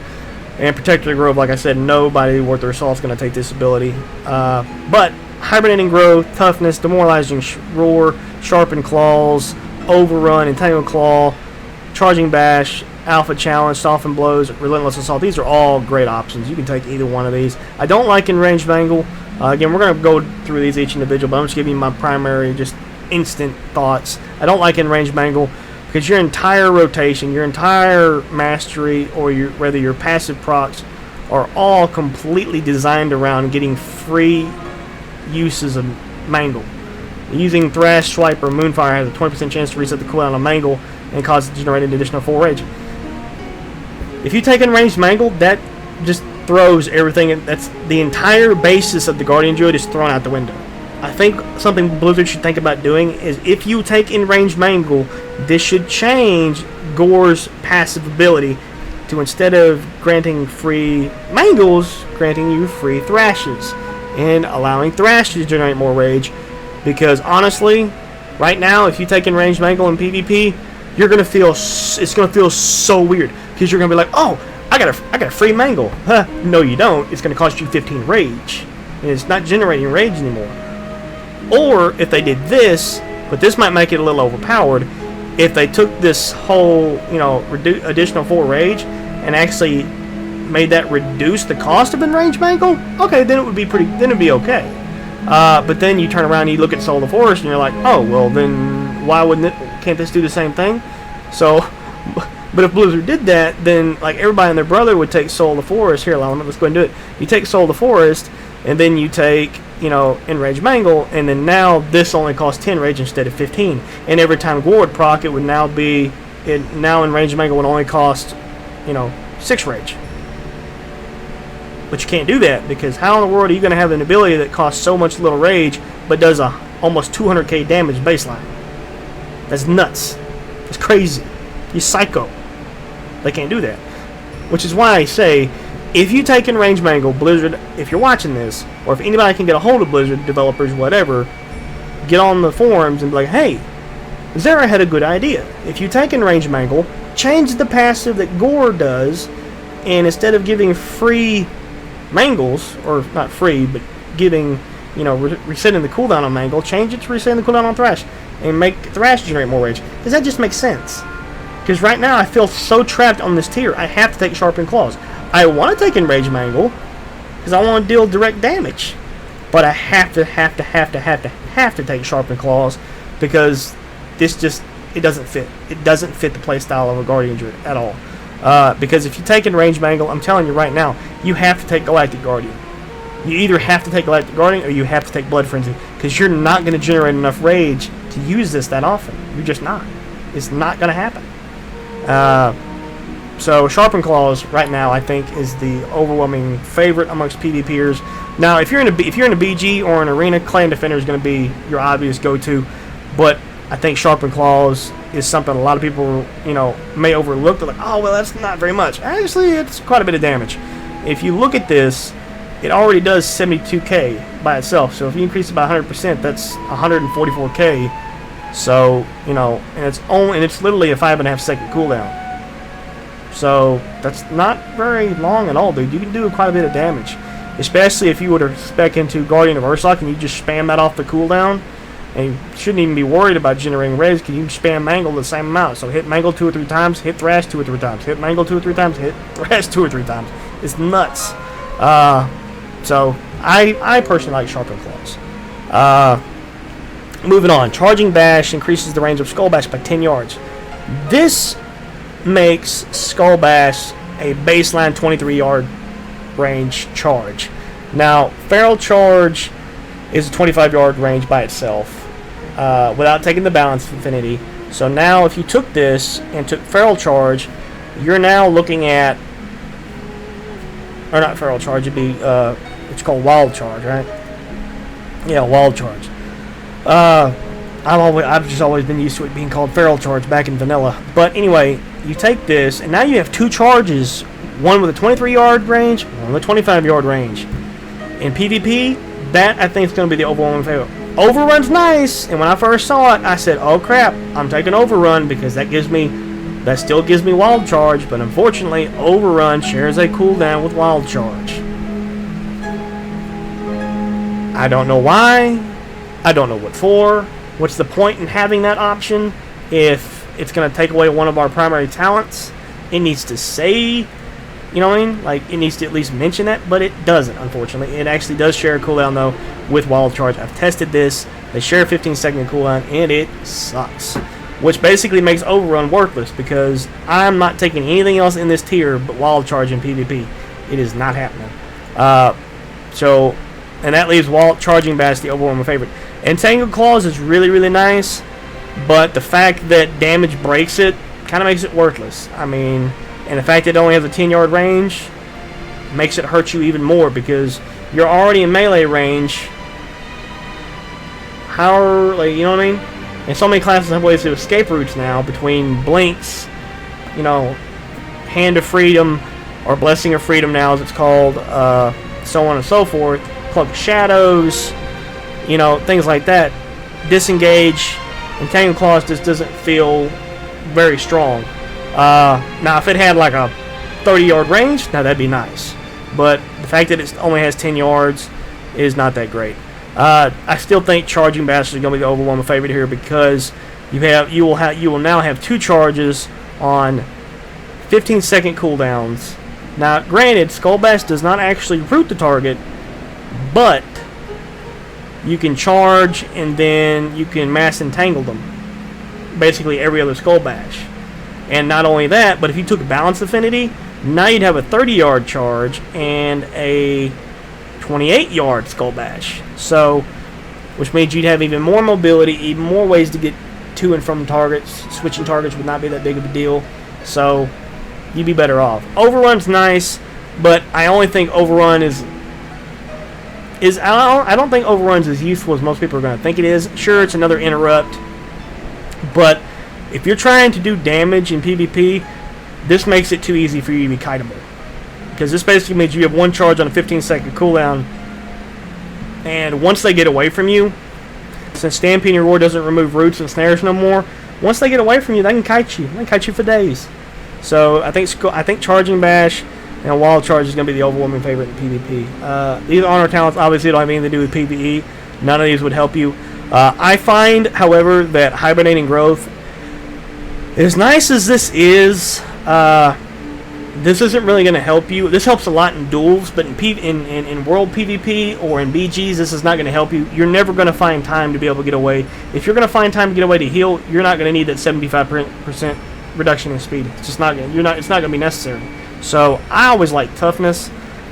And Protector Grove, like I said, nobody worth their salt is going to take this ability. But Hibernating Growth, Toughness, Demoralizing Roar, Sharpened Claws, Overrun, Entangled Claw, Charging Bash, Alpha Challenge, Soften Blows, Relentless Assault. These are all great options. You can take either one of these. I don't like Enraged Mangle. Again, we're going to go through these each individual, but I'm just giving you my primary, just instant thoughts. I don't like Enraged Mangle because your entire rotation, your entire mastery, or whether your passive procs are all completely designed around getting free uses of Mangle. Using Thrash, Swipe, or Moonfire has a 20% chance to reset the cooldown on Mangle and cause it to generate an additional 4 rage. If you take Enraged Mangle, that just throws everything. That's the entire basis of the Guardian Druid is thrown out the window. I think something Blizzard should think about doing is if you take Enraged Mangle, this should change Gore's passive ability to, instead of granting free Mangles, granting you free Thrashes and allowing Thrash to generate more rage. Because honestly, right now, if you take Enraged Mangle in PvP, you're gonna feel it's gonna feel so weird because you're gonna be like, oh, I got a free Mangle. Huh? No, you don't. It's gonna cost you 15 rage, and it's not generating rage anymore. Or if they did this, but this might make it a little overpowered, if they took this whole, additional 4 rage and actually made that reduce the cost of Enraged Mangle, okay, then it would be it'd be okay. But then you turn around and you look at Soul of the Forest and you're like, oh, well then why can't this do the same thing? So, but if Blizzard did that, then like everybody and their brother would take Soul of the Forest. Here, let's go ahead and do it. You take Soul of the Forest, and then you take, Enraged Mangle, and then now this only costs 10 rage instead of 15. And every time Gore would proc, it would now be, now Enraged Mangle would only cost, 6 rage. But you can't do that, because how in the world are you going to have an ability that costs so much little rage, but does almost 200k damage baseline? That's nuts. That's crazy. You psycho. They can't do that. Which is why I say, if you take Enraged Mangle, Blizzard, if you're watching this, or if anybody can get a hold of Blizzard, developers, whatever, get on the forums and be like, hey, Zara had a good idea. If you take Enraged Mangle, change the passive that Gore does, and instead of giving free Mangles, or not free, but giving, resetting the cooldown on Mangle, change it to resetting the cooldown on Thrash, and make Thrash generate more rage. Because that just makes sense. Because right now I feel so trapped on this tier, I have to take Sharpened Claws. I want to take Enraged Mangle, because I want to deal direct damage. But I have to take Sharpened Claws, because this it doesn't fit. It doesn't fit the playstyle of a Guardian Druid at all. Because if you take Enraged Mangle, I'm telling you right now, you have to take Galactic Guardian. You either have to take Galactic Guardian or you have to take Blood Frenzy, because you're not going to generate enough rage to use this that often. You're just not. It's not going to happen. So Sharpened Claws right now, I think, is the overwhelming favorite amongst PvPers. Now, if you're in a BG or an Arena, Clan Defender is going to be your obvious go-to, but I think Sharpened Claws is something a lot of people, may overlook. They're like, oh, well, that's not very much. Actually, it's quite a bit of damage. If you look at this, it already does 72k by itself. So if you increase it by 100%, that's 144k. So, and it's literally a 5.5 second cooldown. So that's not very long at all, dude. You can do quite a bit of damage, especially if you were to spec into Guardian of Ursoc and you just spam that off the cooldown. And you shouldn't even be worried about generating rage, because you can spam Mangle the same amount. So hit Mangle 2 or 3 times, hit Thrash 2 or 3 times, hit Mangle 2 or 3 times, hit Thrash 2 or 3 times. It's nuts. So I personally like Sharpened Claws. Moving on. Charging Bash increases the range of Skull Bash by 10 yards. This makes Skull Bash a baseline 23-yard range charge. Now, Feral Charge is a 25-yard range by itself, without taking the Balance Infinity. So now if you took this and took Feral Charge, you're now looking at, or not Feral Charge, it'd be, it's called Wild Charge, right? Yeah, Wild Charge. I've just always been used to it being called Feral Charge back in vanilla. But anyway, you take this, and now you have 2 charges, one with a 23-yard range, one with a 25-yard range. In PvP, that I think is going to be the overwhelming favorite. Overrun's nice, and when I first saw it, I said, oh crap, I'm taking Overrun, because that gives me That still gives me Wild Charge, but unfortunately, Overrun shares a cooldown with Wild Charge. I don't know why. I don't know what for. What's the point in having that option if it's going to take away one of our primary talents? It needs to say, you know what I mean? Like, it needs to at least mention that, but it doesn't, unfortunately. It actually does share a cooldown, though, with Wild Charge. I've tested this. They share a 15-second cooldown, and it sucks. Which basically makes Overrun worthless, because I'm not taking anything else in this tier but Wild Charge in PvP. It is not happening. And that leaves Charging Bash the overwhelming favorite. Entangled Claws is really, really nice, but the fact that damage breaks it kind of makes it worthless. I mean, and the fact that it only has a 10-yard range makes it hurt you even more, because you're already in melee range. Like, you know what I mean? And so many classes have ways to escape routes now, between Blinks, you know, Hand of Freedom, or Blessing of Freedom now as it's called, so on and so forth, Cloak of Shadows, you know, things like that. Disengage, Entangled Claws just doesn't feel very strong. Now, if it had like a 30-yard range, now that'd be nice. But the fact that it only has 10 yards is not that great. I still think Charging Bash is going to be the overwhelming favorite here, because you will now have 2 charges on 15-second cooldowns. Now, granted, Skull Bash does not actually root the target, but you can charge and then you can mass entangle them. Basically every other Skull Bash. And not only that, but if you took Balance Affinity, now you'd have a 30-yard charge and a 28-yard Skull Bash. So, which means you'd have even more mobility, even more ways to get to and from targets. Switching targets would not be that big of a deal. So, you'd be better off. Overrun's nice, but I only think Overrun I don't think Overrun's as useful as most people are going to think it is. Sure, it's another interrupt, but if you're trying to do damage in PvP, this makes it too easy for you to be kiteable. Because this basically means you have 1 charge on a 15-second cooldown, and once they get away from you, since Stampeding Roar doesn't remove roots and snares no more, once they get away from you, they can kite you. They can kite you for days. So I think Charging Bash and Wild Charge is going to be the overwhelming favorite in PvP. These honor talents obviously don't have anything to do with PvE. None of these would help you. I find, however, that Hibernating Growth, as nice as this is, this isn't really going to help you. This helps a lot in duels, but in World PvP or in BGs, this is not going to help you. You're never going to find time to be able to get away. If you're going to find time to get away to heal, you're not going to need that 75% reduction in speed. It's just not going. It's not going to be necessary. So I always like Toughness.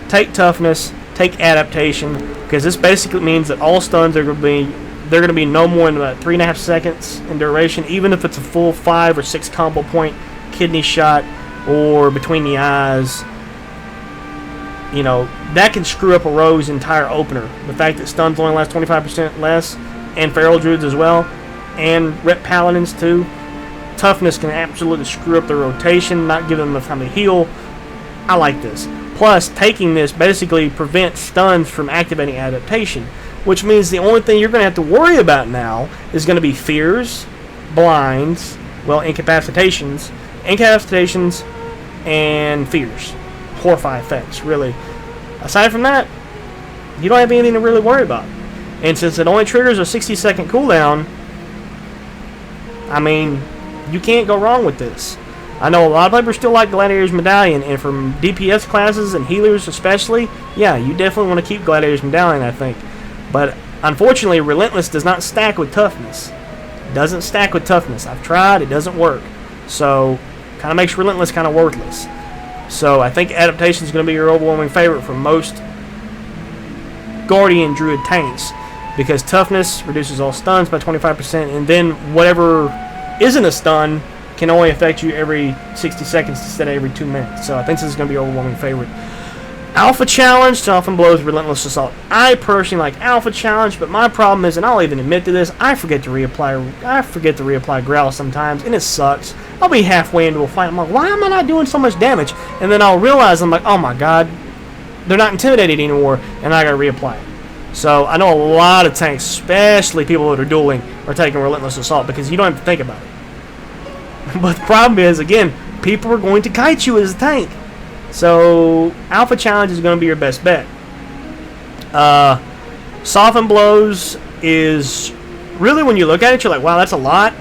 Take Toughness. Take Adaptation, because this basically means that all stuns are going to be no more than about 3.5 seconds in duration, even if it's a full 5 or 6 combo point kidney shot or between the eyes. You know, that can screw up a row's entire opener. The fact that stuns only last 25% less, and Feral Druids as well, and Rep Paladins too. Toughness can absolutely screw up the rotation, not give them enough time to heal. I like this. Plus, taking this basically prevents stuns from activating Adaptation, which means the only thing you're going to have to worry about now is going to be fears, blinds, well, incapacitations, and fears. Horrify effects, really. Aside from that, you don't have anything to really worry about. And since it only triggers a 60-second cooldown, I mean, you can't go wrong with this. I know a lot of people still like Gladiator's Medallion, and from DPS classes and healers especially, yeah, you definitely want to keep Gladiator's Medallion, I think. But unfortunately, Relentless does not stack with Toughness. It doesn't stack with Toughness. I've tried, it doesn't work. So, kind of makes Relentless kind of worthless. So, I think Adaptation is going to be your overwhelming favorite for most Guardian Druid tanks, because Toughness reduces all stuns by 25%, and then whatever isn't a stun can only affect you every 60 seconds instead of every 2 minutes. So I think this is going to be your overwhelming favorite. Alpha Challenge, Soften Blows, Relentless Assault. I personally like Alpha Challenge, but my problem is, and I'll even admit to this, I forget to reapply Growl sometimes, and it sucks. I'll be halfway into a fight, I'm like, why am I not doing so much damage? And then I'll realize, I'm like, oh my god, they're not intimidated anymore, and I gotta reapply it. So I know a lot of tanks, especially people that are dueling, are taking Relentless Assault, because you don't have to think about it. But the problem is, again, people are going to kite you as a tank. So Alpha Challenge is going to be your best bet. Soften Blows is really, when you look at it, you're like, wow, that's a lot.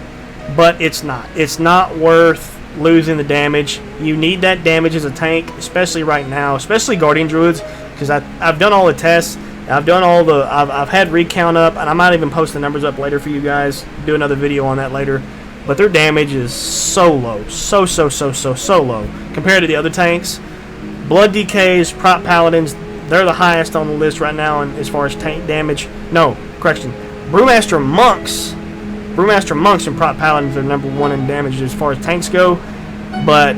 But it's not. It's not worth losing the damage. You need that damage as a tank, especially right now, especially Guardian Druids, because I've done all the tests. I've done all the. I've had recount up, and I might even post the numbers up later for you guys. Do another video on that later. But their damage is so low, so low compared to the other tanks. Blood DKs, Prop Paladins, they're the highest on the list right now as far as tank damage. No, correction. Brewmaster Monks and Prop Paladins are number 1 in damage as far as tanks go. But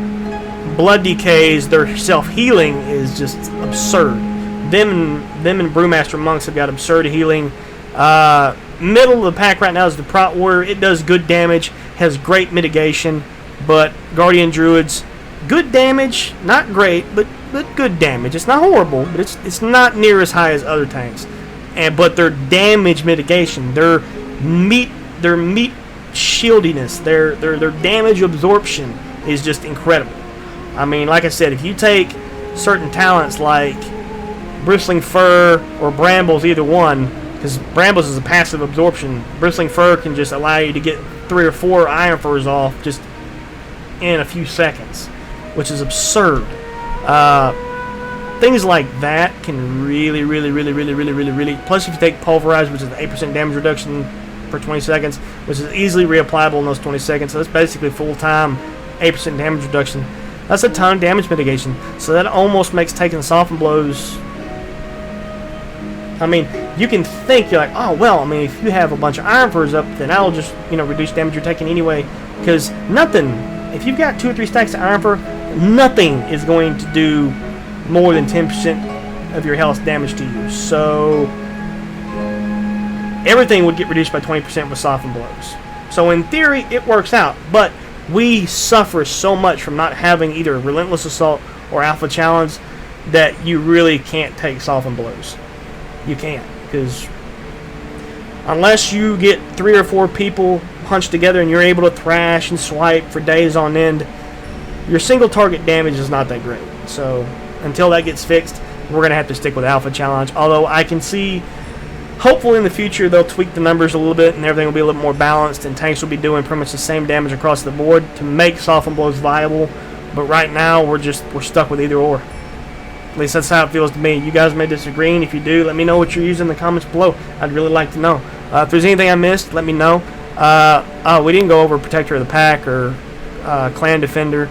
Blood DKs, their self-healing is just absurd. Them and Brewmaster Monks have got absurd healing. Middle of the pack right now is the Prot Warrior. It does good damage, has great mitigation. But Guardian Druids, good damage, not great, but good damage. It's not horrible, but it's not near as high as other tanks. But their damage mitigation, their meat shieldiness, their damage absorption is just incredible. I mean, like I said, if you take certain talents like Bristling Fur or Brambles, either one, because Brambles is a passive absorption, Bristling Fur can just allow you to get 3 or 4 Iron Furs off just in a few seconds, which is absurd. Things like that can really. Plus, if you take Pulverize, which is an 8% damage reduction per 20 seconds, which is easily reapplicable in those 20 seconds, so that's basically full-time 8% damage reduction. That's a ton of damage mitigation. So that almost makes taking Soften Blows. I mean, you can think, you're like, oh, well, I mean, if you have a bunch of Iron Furs up, then that'll just, reduce damage you're taking anyway. Because nothing, if you've got 2 or 3 stacks of Iron Fur, nothing is going to do more than 10% of your health damage to you. So everything would get reduced by 20% with Soften Blows. So in theory, it works out. But we suffer so much from not having either Relentless Assault or Alpha Challenge that you really can't take Soften Blows. You can't, because unless you get 3 or 4 people hunched together and you're able to thrash and swipe for days on end, your single target damage is not that great. So until that gets fixed, we're going to have to stick with Alpha Challenge. Although I can see, hopefully in the future, they'll tweak the numbers a little bit and everything will be a little more balanced and tanks will be doing pretty much the same damage across the board to make Soften Blows viable. But right now, we're stuck with either or. At least that's how it feels to me. You guys may disagree, and if you do, let me know what you're using in the comments below. I'd really like to know. If there's anything I missed, let me know. We didn't go over Protector of the Pack or Clan Defender.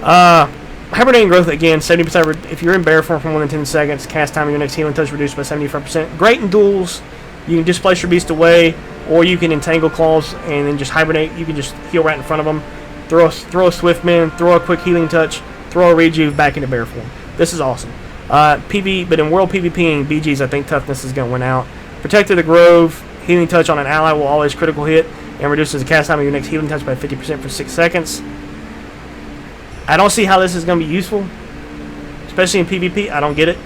Hibernating Growth, again, 70%. If you're in bear form for more than 10 seconds, cast time of your next healing touch reduced by 75%. Great in duels. You can displace your beast away, or you can entangle claws and then just hibernate. You can just heal right in front of them. Throw a Swift Man, throw a quick healing touch, throw a rejuve back into bear form. This is awesome. But in World PvP and BGs, I think toughness is going to win out. Protector of the Grove, healing touch on an ally will always critical hit and reduces the cast time of your next healing touch by 50% for 6 seconds. I don't see how this is going to be useful, especially in PvP. I don't get it.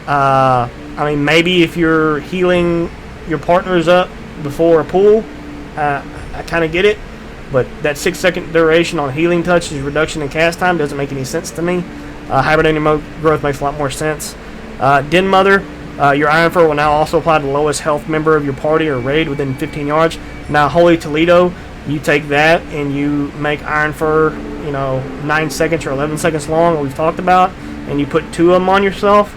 I mean, maybe if you're healing your partners up before a pool, I kind of get it. But that 6-second duration on healing touch is reduction in cast time doesn't make any sense to me. Hibernating Growth makes a lot more sense. Den Mother, your Iron Fur will now also apply to the lowest health member of your party or raid within 15 yards. Now, Holy Toledo, you take that and you make Iron Fur, 9 seconds or 11 seconds long, what we've talked about, and you put 2 of them on yourself.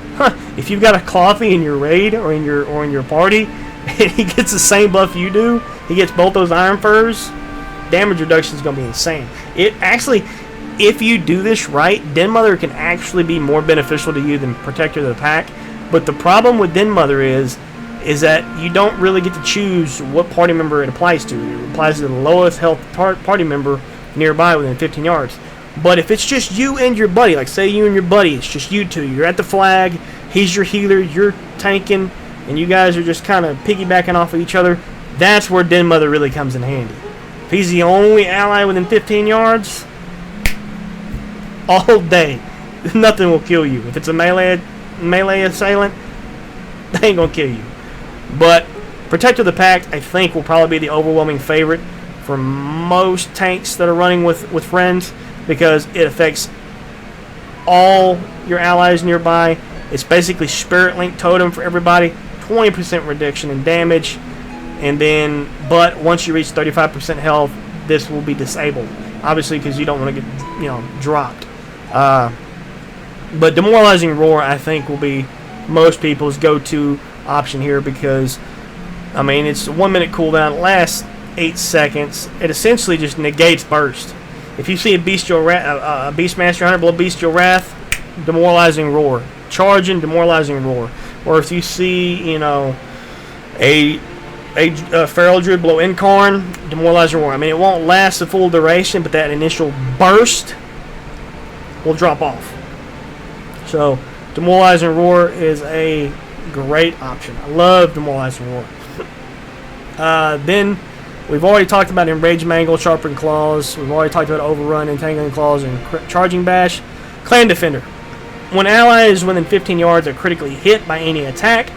If you've got a Clothy in your raid or in your party, and he gets the same buff you do, he gets both those Iron Furs, damage reduction is going to be insane. It actually, if you do this right, Den Mother can actually be more beneficial to you than Protector of the Pack. But the problem with Den Mother is that you don't really get to choose what party member it applies to. It applies to the lowest health party member nearby within 15 yards. But if it's just you and your buddy, like say you and your buddy, it's just you two, you're at the flag, he's your healer, you're tanking, and you guys are just kind of piggybacking off of each other, that's where Den Mother really comes in handy. If he's the only ally within 15 yards, all day, nothing will kill you. If it's a melee assailant, they ain't gonna kill you. But Protector of the Pack, I think, will probably be the overwhelming favorite. for most tanks that are running with friends, because it affects all your allies nearby. It's basically Spirit Link Totem for everybody, 20% reduction in damage, and then, but once you reach 35% health, this will be disabled, obviously, because you don't want to get, you know, dropped. But Demoralizing Roar, I think, will be most people's go-to option here, because, I mean, it's a 1 minute cooldown, it lasts 8 seconds. It essentially just negates burst. If you see a Beastmaster Hunter below Bestial Wrath, Demoralizing Roar. Charging, Demoralizing Roar. Or if you see, you know, a Feral Druid below Incarn, Demoralizing Roar. I mean, it won't last the full duration, but that initial burst will drop off. So, Demoralizing Roar is a great option. I love Demoralizing Roar. Then, we've already talked about Enraged Mangle, Sharpened Claws. We've already talked about Overrun, Entangling Claws, and Charging Bash. Clan Defender. When allies within 15 yards are critically hit by any attack,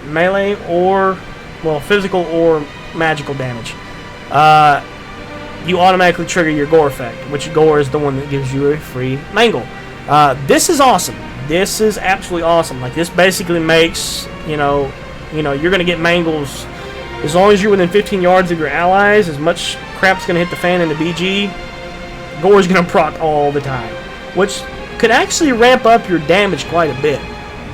melee or, well, physical or magical damage, you automatically trigger your Gore effect, which Gore is the one that gives you a free Mangle. This is awesome. This is absolutely awesome. Like, this basically makes, you know, you're going to get Mangles as long as you're within 15 yards of your allies. As much crap's going to hit the fan in the BG, Gore is going to proc all the time, which could actually ramp up your damage quite a bit.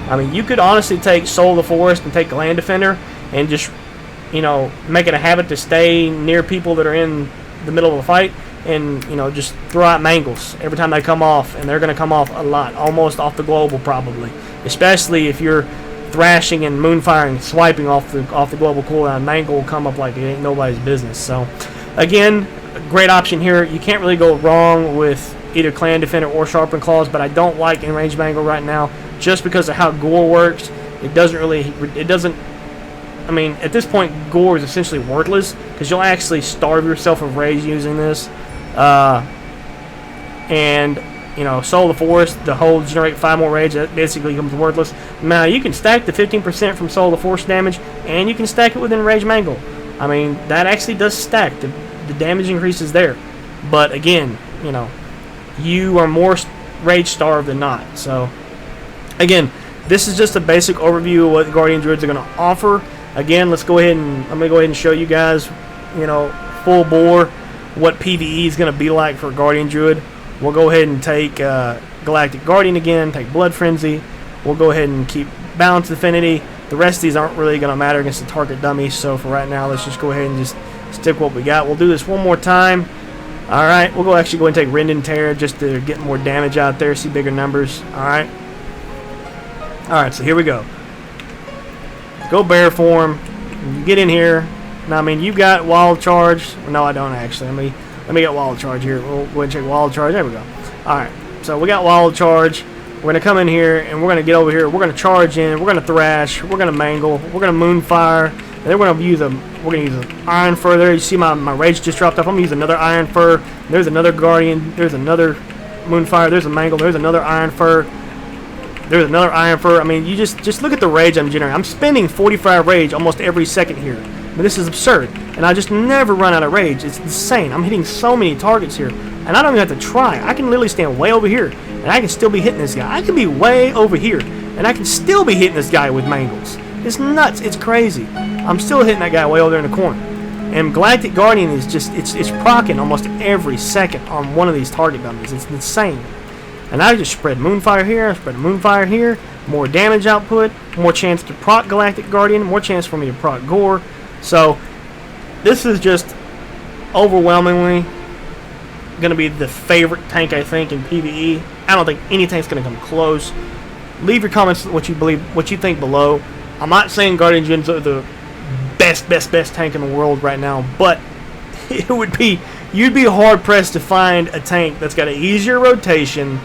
I mean, you could honestly take Soul of the Forest and take Clan Defender and just, you know, make it a habit to stay near people that are in the middle of a fight, and, you know, just throw out Mangles every time they come off, and they're going to come off a lot, almost off the global probably, especially if you're thrashing and moonfiring, swiping off the global cooldown. Mangle will come up like it ain't nobody's business. So, again, great option here. You can't really go wrong with either Clan Defender or Sharpened Claws, but I don't like Enraged Mangle right now just because of how Gore works. It doesn't, I mean, at this point, Gore is essentially worthless because you'll actually starve yourself of rage using this. And, you know, Soul of the Forest, the whole generate 5 more rage, that basically becomes worthless. Now, you can stack the 15% from Soul of the Forest damage, and you can stack it with Enraged Mangle. I mean, that actually does stack. The damage increases there. But, again, you know, you are more rage starved than not. So, again, this is just a basic overview of what the Guardian Druids are going to offer. Again, I'm going to go ahead and show you guys, you know, full bore what PvE is going to be like for Guardian Druid. We'll go ahead and take Galactic Guardian again, take Blood Frenzy. We'll go ahead and keep Balanced Affinity. The rest of these aren't really going to matter against the target dummies, so for right now, let's just go ahead and just stick what we got. We'll do this one more time. Alright, we'll actually go ahead and take Rend and Tear just to get more damage out there, see bigger numbers. Alright. Alright, so here we go. Go Bear Form. You get in here. Now, I mean, you got Wild Charge. No, I don't actually. Let me get Wild Charge here. We'll go ahead and check Wild Charge. There we go. Alright, so we got Wild Charge. We're going to come in here, and we're going to get over here. We're going to charge in. We're going to Thrash. We're going to Mangle. We're going to Moonfire. And then we're going to use an Iron Fur there. You see my rage just dropped off. I'm going to use another Iron Fur. There's another Guardian. There's another Moonfire. There's a Mangle. There's another Iron Fur. There's another Iron Fur. I mean, you just look at the rage I'm generating. I'm spending 45 rage almost every second here. I mean, this is absurd. And I just never run out of rage. It's insane. I'm hitting so many targets here. And I don't even have to try. I can literally stand way over here, and I can still be hitting this guy. I can be way over here, and I can still be hitting this guy with Mangles. It's nuts. It's crazy. I'm still hitting that guy way over there in the corner. And Galactic Guardian is just, it's proccing almost every second on one of these target dummies. It's insane. And I just spread Moonfire here, spread Moonfire here, more damage output, more chance to proc Galactic Guardian, more chance for me to proc Gore. So, this is just overwhelmingly going to be the favorite tank, I think, in PvE. I don't think any tank's going to come close. Leave your comments what you believe, what you think below. I'm not saying Guardian Druids are the best tank in the world right now, but it would be, you'd be hard pressed to find a tank that's got an easier rotation,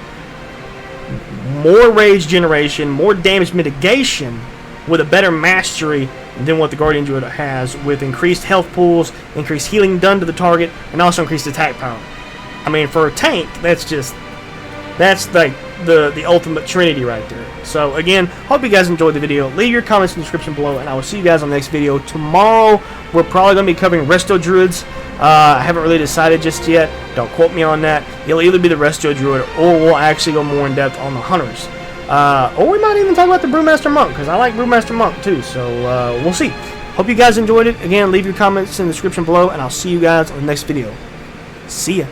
more rage generation, more damage mitigation, with a better mastery than what the Guardian Druid has, with increased health pools, increased healing done to the target, and also increased attack power. I mean, for a tank, that's like the ultimate trinity right there. So again, hope you guys enjoyed the video. Leave your comments in the description below, and I will see you guys on the next video. Tomorrow, we're probably going to be covering Resto Druids. I haven't really decided just yet. Don't quote me on that. It'll either be the Resto Druid, or we'll actually go more in depth on the Hunters. Or we might even talk about the Brewmaster Monk, because I like Brewmaster Monk too. So we'll see. Hope you guys enjoyed it. Again, leave your comments in the description below, and I'll see you guys on the next video. See ya.